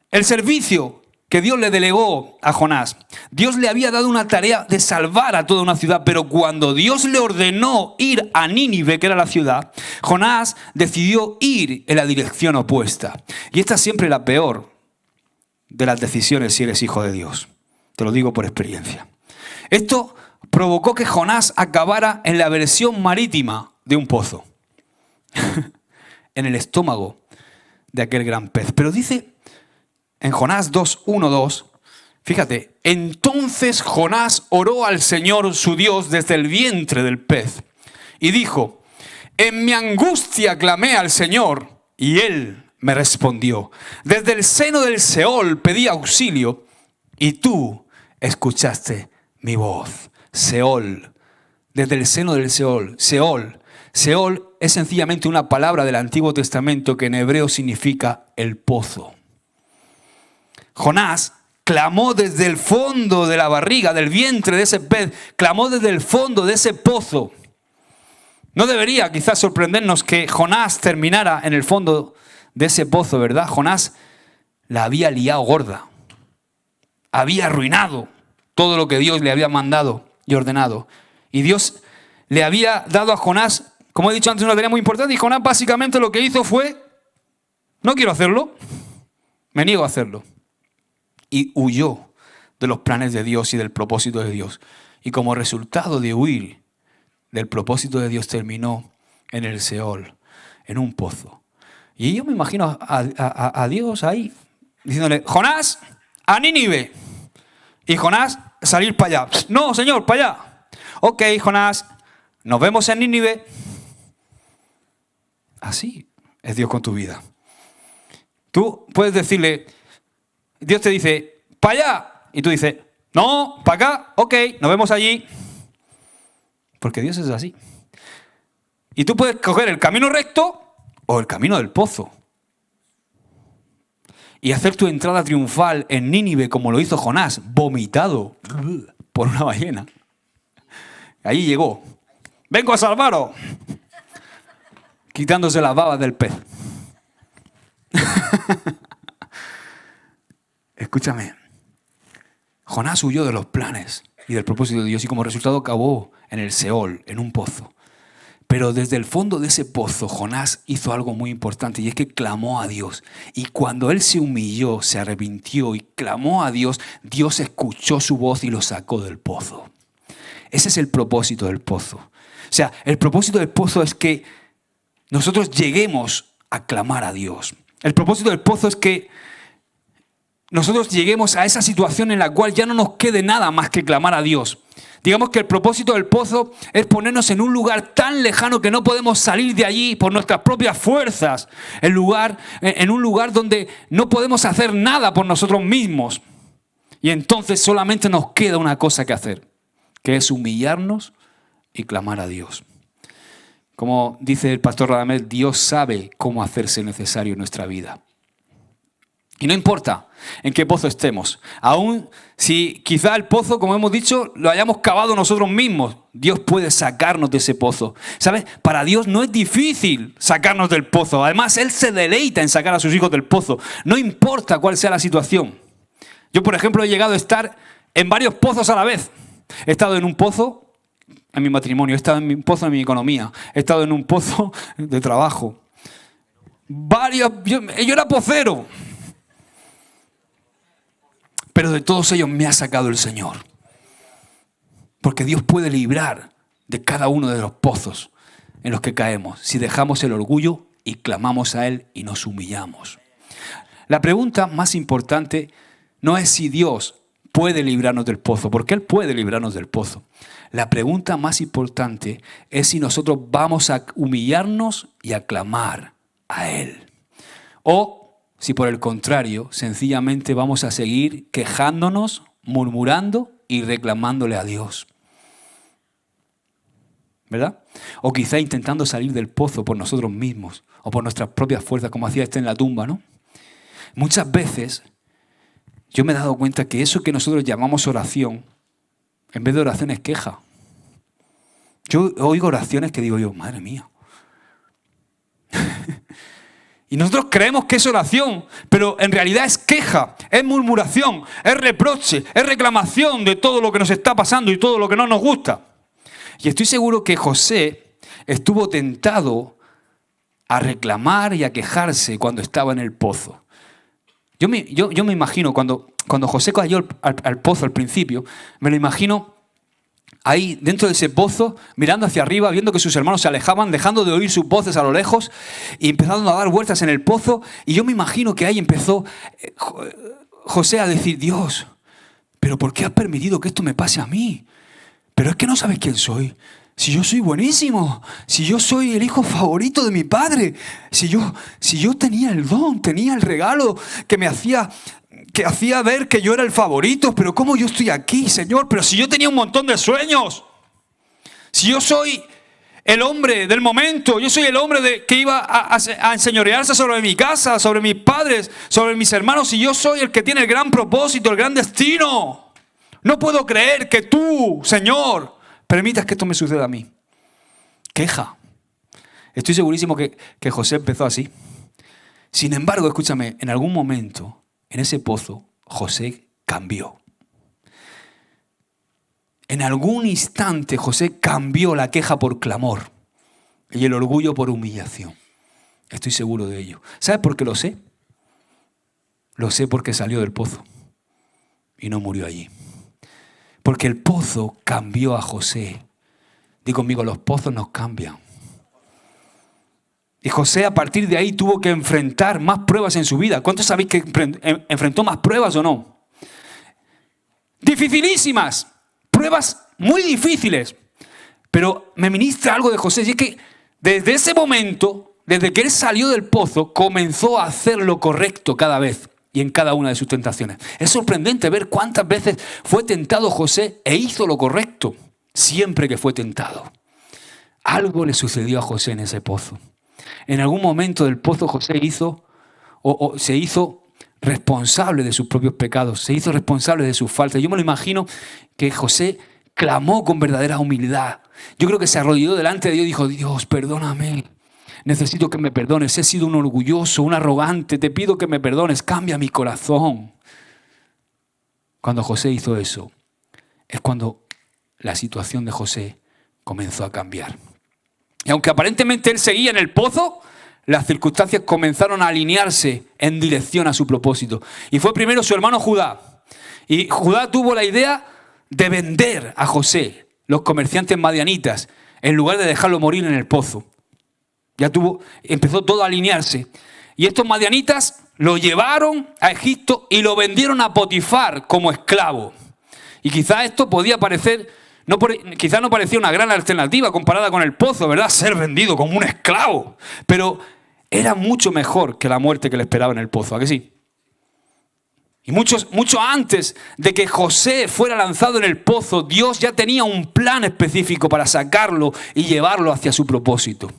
el servicio que Dios le delegó a Jonás. Dios le había dado una tarea de salvar a toda una ciudad, pero cuando Dios le ordenó ir a Nínive, que era la ciudad, Jonás decidió ir en la dirección opuesta. Y esta es siempre la peor de las decisiones si eres hijo de Dios. Te lo digo por experiencia. Esto provocó que Jonás acabara en la versión marítima de un pozo, en el estómago de aquel gran pez. Pero dice en Jonás 2:1-2, fíjate, entonces Jonás oró al Señor su Dios desde el vientre del pez y dijo, en mi angustia clamé al Señor y Él me respondió. Desde el seno del Seol pedí auxilio y tú escuchaste mi voz. Seol, desde el seno del Seol. Seol es sencillamente una palabra del Antiguo Testamento que en hebreo significa el pozo. Jonás clamó desde el fondo de la barriga, del vientre de ese pez, clamó desde el fondo de ese pozo. No debería quizás sorprendernos que Jonás terminara en el fondo de ese pozo, ¿verdad? Jonás la había liado gorda, había arruinado todo lo que Dios le había mandado y ordenado. Y Dios le había dado a Jonás, como he dicho antes, una tarea muy importante. Y Jonás básicamente lo que hizo fue, no quiero hacerlo, me niego a hacerlo. Y huyó de los planes de Dios y del propósito de Dios. Y como resultado de huir del propósito de Dios, terminó en el Seol, en un pozo. Y yo me imagino a Dios ahí, diciéndole, Jonás, a Nínive. Y Jonás, salir para allá. No, Señor, para allá. Ok, Jonás, nos vemos en Nínive. Así es Dios con tu vida. Tú puedes decirle, Dios te dice, para allá. Y tú dices, no, para acá, ok, nos vemos allí. Porque Dios es así. Y tú puedes coger el camino recto o el camino del pozo. Y hacer tu entrada triunfal en Nínive como lo hizo Jonás, vomitado por una ballena. Allí llegó. Vengo a salvaros. Quitándose las babas del pez. Escúchame. Jonás huyó de los planes y del propósito de Dios y como resultado acabó en el Seol, en un pozo. Pero desde el fondo de ese pozo, Jonás hizo algo muy importante y es que clamó a Dios. Y cuando él se humilló, se arrepintió y clamó a Dios, Dios escuchó su voz y lo sacó del pozo. Ese es el propósito del pozo. O sea, el propósito del pozo es que nosotros lleguemos a clamar a Dios. El propósito del pozo es que nosotros lleguemos a esa situación en la cual ya no nos quede nada más que clamar a Dios. Digamos que el propósito del pozo es ponernos en un lugar tan lejano que no podemos salir de allí por nuestras propias fuerzas. En un lugar donde no podemos hacer nada por nosotros mismos. Y entonces solamente nos queda una cosa que hacer, que es humillarnos y clamar a Dios. Como dice el pastor Radamel, Dios sabe cómo hacerse necesario en nuestra vida. Y no importa en qué pozo estemos, aún si quizá el pozo, como hemos dicho, lo hayamos cavado nosotros mismos, Dios puede sacarnos de ese pozo. ¿Sabes? Para Dios no es difícil sacarnos del pozo. Además, Él se deleita en sacar a sus hijos del pozo. No importa cuál sea la situación. Yo, por ejemplo, he llegado a estar en varios pozos a la vez. He estado en un pozo en mi matrimonio, he estado en un pozo en mi economía, he estado en un pozo de trabajo. Yo era pocero. Pero de todos ellos me ha sacado el Señor. Porque Dios puede librar de cada uno de los pozos en los que caemos si dejamos el orgullo y clamamos a Él y nos humillamos. La pregunta más importante no es si Dios puede librarnos del pozo, porque Él puede librarnos del pozo. La pregunta más importante es si nosotros vamos a humillarnos y a clamar a Él. O si por el contrario, sencillamente vamos a seguir quejándonos, murmurando y reclamándole a Dios. ¿Verdad? O quizá intentando salir del pozo por nosotros mismos o por nuestras propias fuerzas, como hacía en la tumba, ¿no? Muchas veces yo me he dado cuenta que eso que nosotros llamamos oración, en vez de oración es queja. Yo oigo oraciones que digo yo, madre mía. Y nosotros creemos que es oración, pero en realidad es queja, es murmuración, es reproche, es reclamación de todo lo que nos está pasando y todo lo que no nos gusta. Y estoy seguro que José estuvo tentado a reclamar y a quejarse cuando estaba en el pozo. Yo me imagino, cuando José cayó al pozo al principio, me lo imagino ahí dentro de ese pozo, mirando hacia arriba, viendo que sus hermanos se alejaban, dejando de oír sus voces a lo lejos y empezando a dar vueltas en el pozo. Y yo me imagino que ahí empezó José a decir, Dios, ¿pero por qué has permitido que esto me pase a mí? Pero es que no sabes quién soy. Si yo soy buenísimo, si yo soy el hijo favorito de mi padre, si yo tenía el don, tenía el regalo que hacía ver que yo era el favorito, pero ¿cómo yo estoy aquí, Señor? Pero si yo tenía un montón de sueños, si yo soy el hombre del momento, yo soy el hombre que iba a enseñorearse sobre mi casa, sobre mis padres, sobre mis hermanos, y yo soy el que tiene el gran propósito, el gran destino. No puedo creer que tú, Señor, permitas que esto me suceda a mí. Queja. Estoy segurísimo que José empezó así. Sin embargo, escúchame, en algún momento, en ese pozo, José cambió. En algún instante, José cambió la queja por clamor y el orgullo por humillación. Estoy seguro de ello. ¿Sabes por qué lo sé? Lo sé porque salió del pozo y no murió allí. Porque el pozo cambió a José. Di conmigo, los pozos nos cambian. Y José a partir de ahí tuvo que enfrentar más pruebas en su vida. ¿Cuántos sabéis que enfrentó más pruebas o no? Dificilísimas. Pruebas muy difíciles. Pero me ministra algo de José. Y es que desde ese momento, desde que él salió del pozo, comenzó a hacer lo correcto cada vez y en cada una de sus tentaciones. Es sorprendente ver cuántas veces fue tentado José e hizo lo correcto siempre que fue tentado. Algo le sucedió a José en ese pozo. En algún momento del pozo José se hizo responsable de sus propios pecados, se hizo responsable de sus faltas. Yo me lo imagino que José clamó con verdadera humildad. Yo creo que se arrodilló delante de Dios y dijo, Dios, perdóname. Necesito que me perdones. He sido un orgulloso, un arrogante. Te pido que me perdones. Cambia mi corazón. cuando José hizo eso, es cuando la situación de José comenzó a cambiar. Y aunque aparentemente él seguía en el pozo, las circunstancias comenzaron a alinearse en dirección a su propósito. Y fue primero su hermano Judá. Y Judá tuvo la idea de vender a José, los comerciantes madianitas, en lugar de dejarlo morir en el pozo. Empezó todo a alinearse. Y estos madianitas lo llevaron a Egipto y lo vendieron a Potifar como esclavo. Y quizás esto podía parecer, quizás no parecía una gran alternativa comparada con el pozo, ¿verdad? Ser vendido como un esclavo. Pero era mucho mejor que la muerte que le esperaba en el pozo, ¿a que sí? Y mucho antes de que José fuera lanzado en el pozo, Dios ya tenía un plan específico para sacarlo y llevarlo hacia su propósito.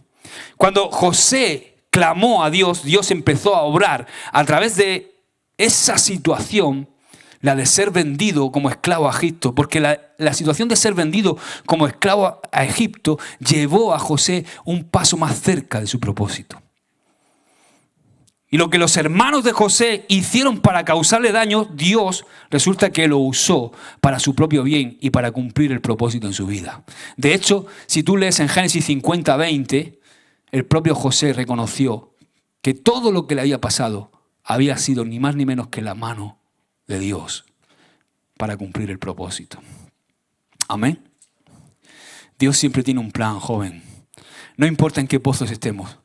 Cuando José clamó a Dios, Dios empezó a obrar a través de esa situación, la de ser vendido como esclavo a Egipto, porque la situación de ser vendido como esclavo a Egipto llevó a José un paso más cerca de su propósito. Y lo que los hermanos de José hicieron para causarle daño, Dios resulta que lo usó para su propio bien y para cumplir el propósito en su vida. De hecho, si tú lees en Génesis 50:20, el propio José reconoció que todo lo que le había pasado había sido ni más ni menos que la mano de Dios para cumplir el propósito. Amén. Dios siempre tiene un plan, joven. No importa en qué pozos estemos.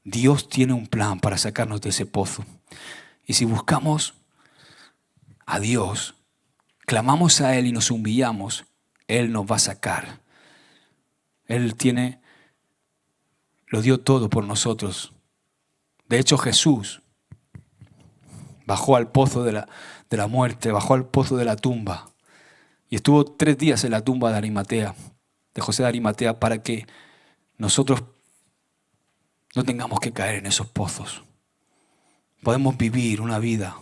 Dios tiene un plan para sacarnos de ese pozo. Y si buscamos a Dios, clamamos a Él y nos humillamos, Él nos va a sacar. Él lo dio todo por nosotros. De hecho, Jesús bajó al pozo de la muerte, bajó al pozo de la tumba y estuvo 3 días en la tumba de Arimatea, de José de Arimatea, para que nosotros no tengamos que caer en esos pozos. Podemos vivir una vida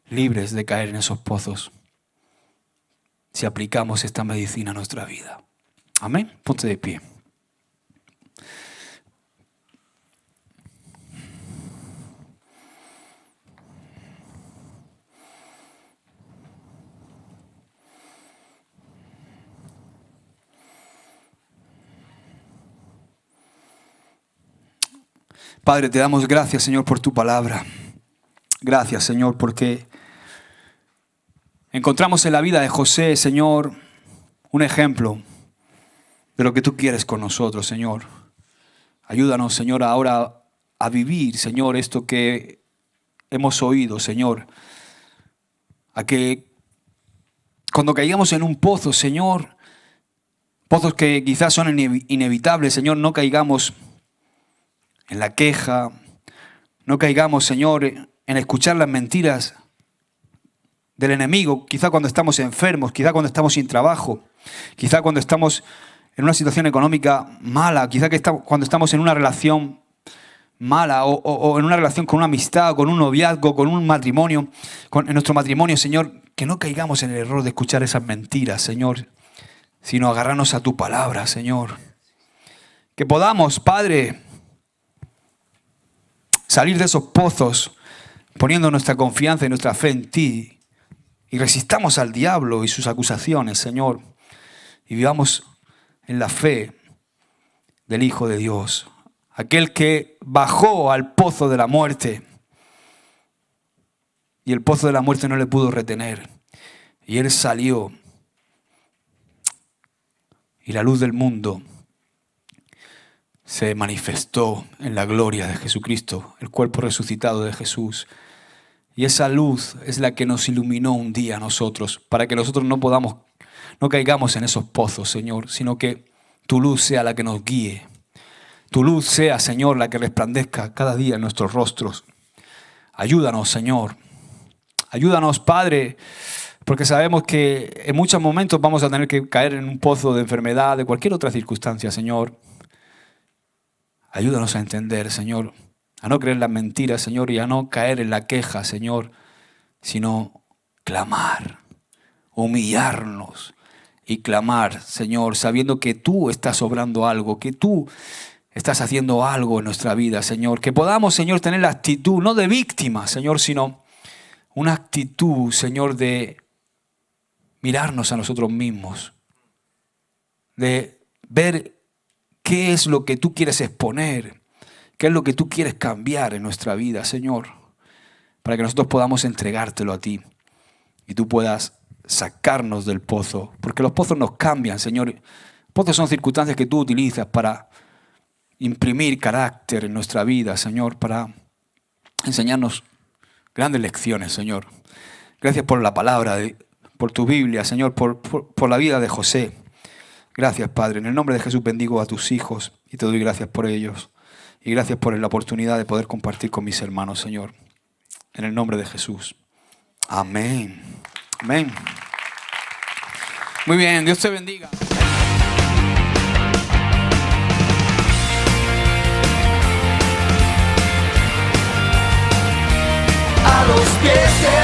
libres de caer en esos pozos si aplicamos esta medicina a nuestra vida. Amén. Ponte de pie. Padre, te damos gracias, Señor, por tu palabra. Gracias, Señor, porque encontramos en la vida de José, Señor, un ejemplo de lo que tú quieres con nosotros, Señor. Ayúdanos, Señor, ahora a vivir, Señor, esto que hemos oído, Señor. A que cuando caigamos en un pozo, Señor, pozos que quizás son inevitables, Señor, no caigamos en la queja, no caigamos, Señor, en escuchar las mentiras del enemigo, quizá cuando estamos enfermos, quizá cuando estamos sin trabajo, quizá cuando estamos en una situación económica mala, quizá cuando estamos en una relación mala o en una relación con una amistad, con un noviazgo, con un matrimonio, en nuestro matrimonio, Señor, que no caigamos en el error de escuchar esas mentiras, Señor, sino agarrarnos a tu palabra, Señor. Que podamos, Padre, salir de esos pozos poniendo nuestra confianza y nuestra fe en ti y resistamos al diablo y sus acusaciones, Señor, y vivamos en la fe del Hijo de Dios, aquel que bajó al pozo de la muerte y el pozo de la muerte no le pudo retener y Él salió y la luz del mundo se manifestó en la gloria de Jesucristo, el cuerpo resucitado de Jesús. Y esa luz es la que nos iluminó un día a nosotros, para que nosotros no caigamos en esos pozos, Señor, sino que tu luz sea la que nos guíe. Tu luz sea, Señor, la que resplandezca cada día en nuestros rostros. Ayúdanos, Señor. Ayúdanos, Padre, porque sabemos que en muchos momentos vamos a tener que caer en un pozo de enfermedad, de cualquier otra circunstancia, Señor. Ayúdanos a entender, Señor, a no creer en las mentiras, Señor, y a no caer en la queja, Señor, sino clamar, humillarnos y clamar, Señor, sabiendo que tú estás obrando algo, que tú estás haciendo algo en nuestra vida, Señor. Que podamos, Señor, tener la actitud, no de víctima, Señor, sino una actitud, Señor, de mirarnos a nosotros mismos, de ver qué es lo que tú quieres exponer, qué es lo que tú quieres cambiar en nuestra vida, Señor, para que nosotros podamos entregártelo a ti y tú puedas sacarnos del pozo, porque los pozos nos cambian, Señor. Pozos son circunstancias que tú utilizas para imprimir carácter en nuestra vida, Señor, para enseñarnos grandes lecciones, Señor. Gracias por la palabra, por tu Biblia, Señor, por la vida de José. Gracias, Padre. En el nombre de Jesús bendigo a tus hijos y te doy gracias por ellos. Y gracias por la oportunidad de poder compartir con mis hermanos, Señor. En el nombre de Jesús. Amén. Amén. Muy bien, Dios te bendiga. A los pies de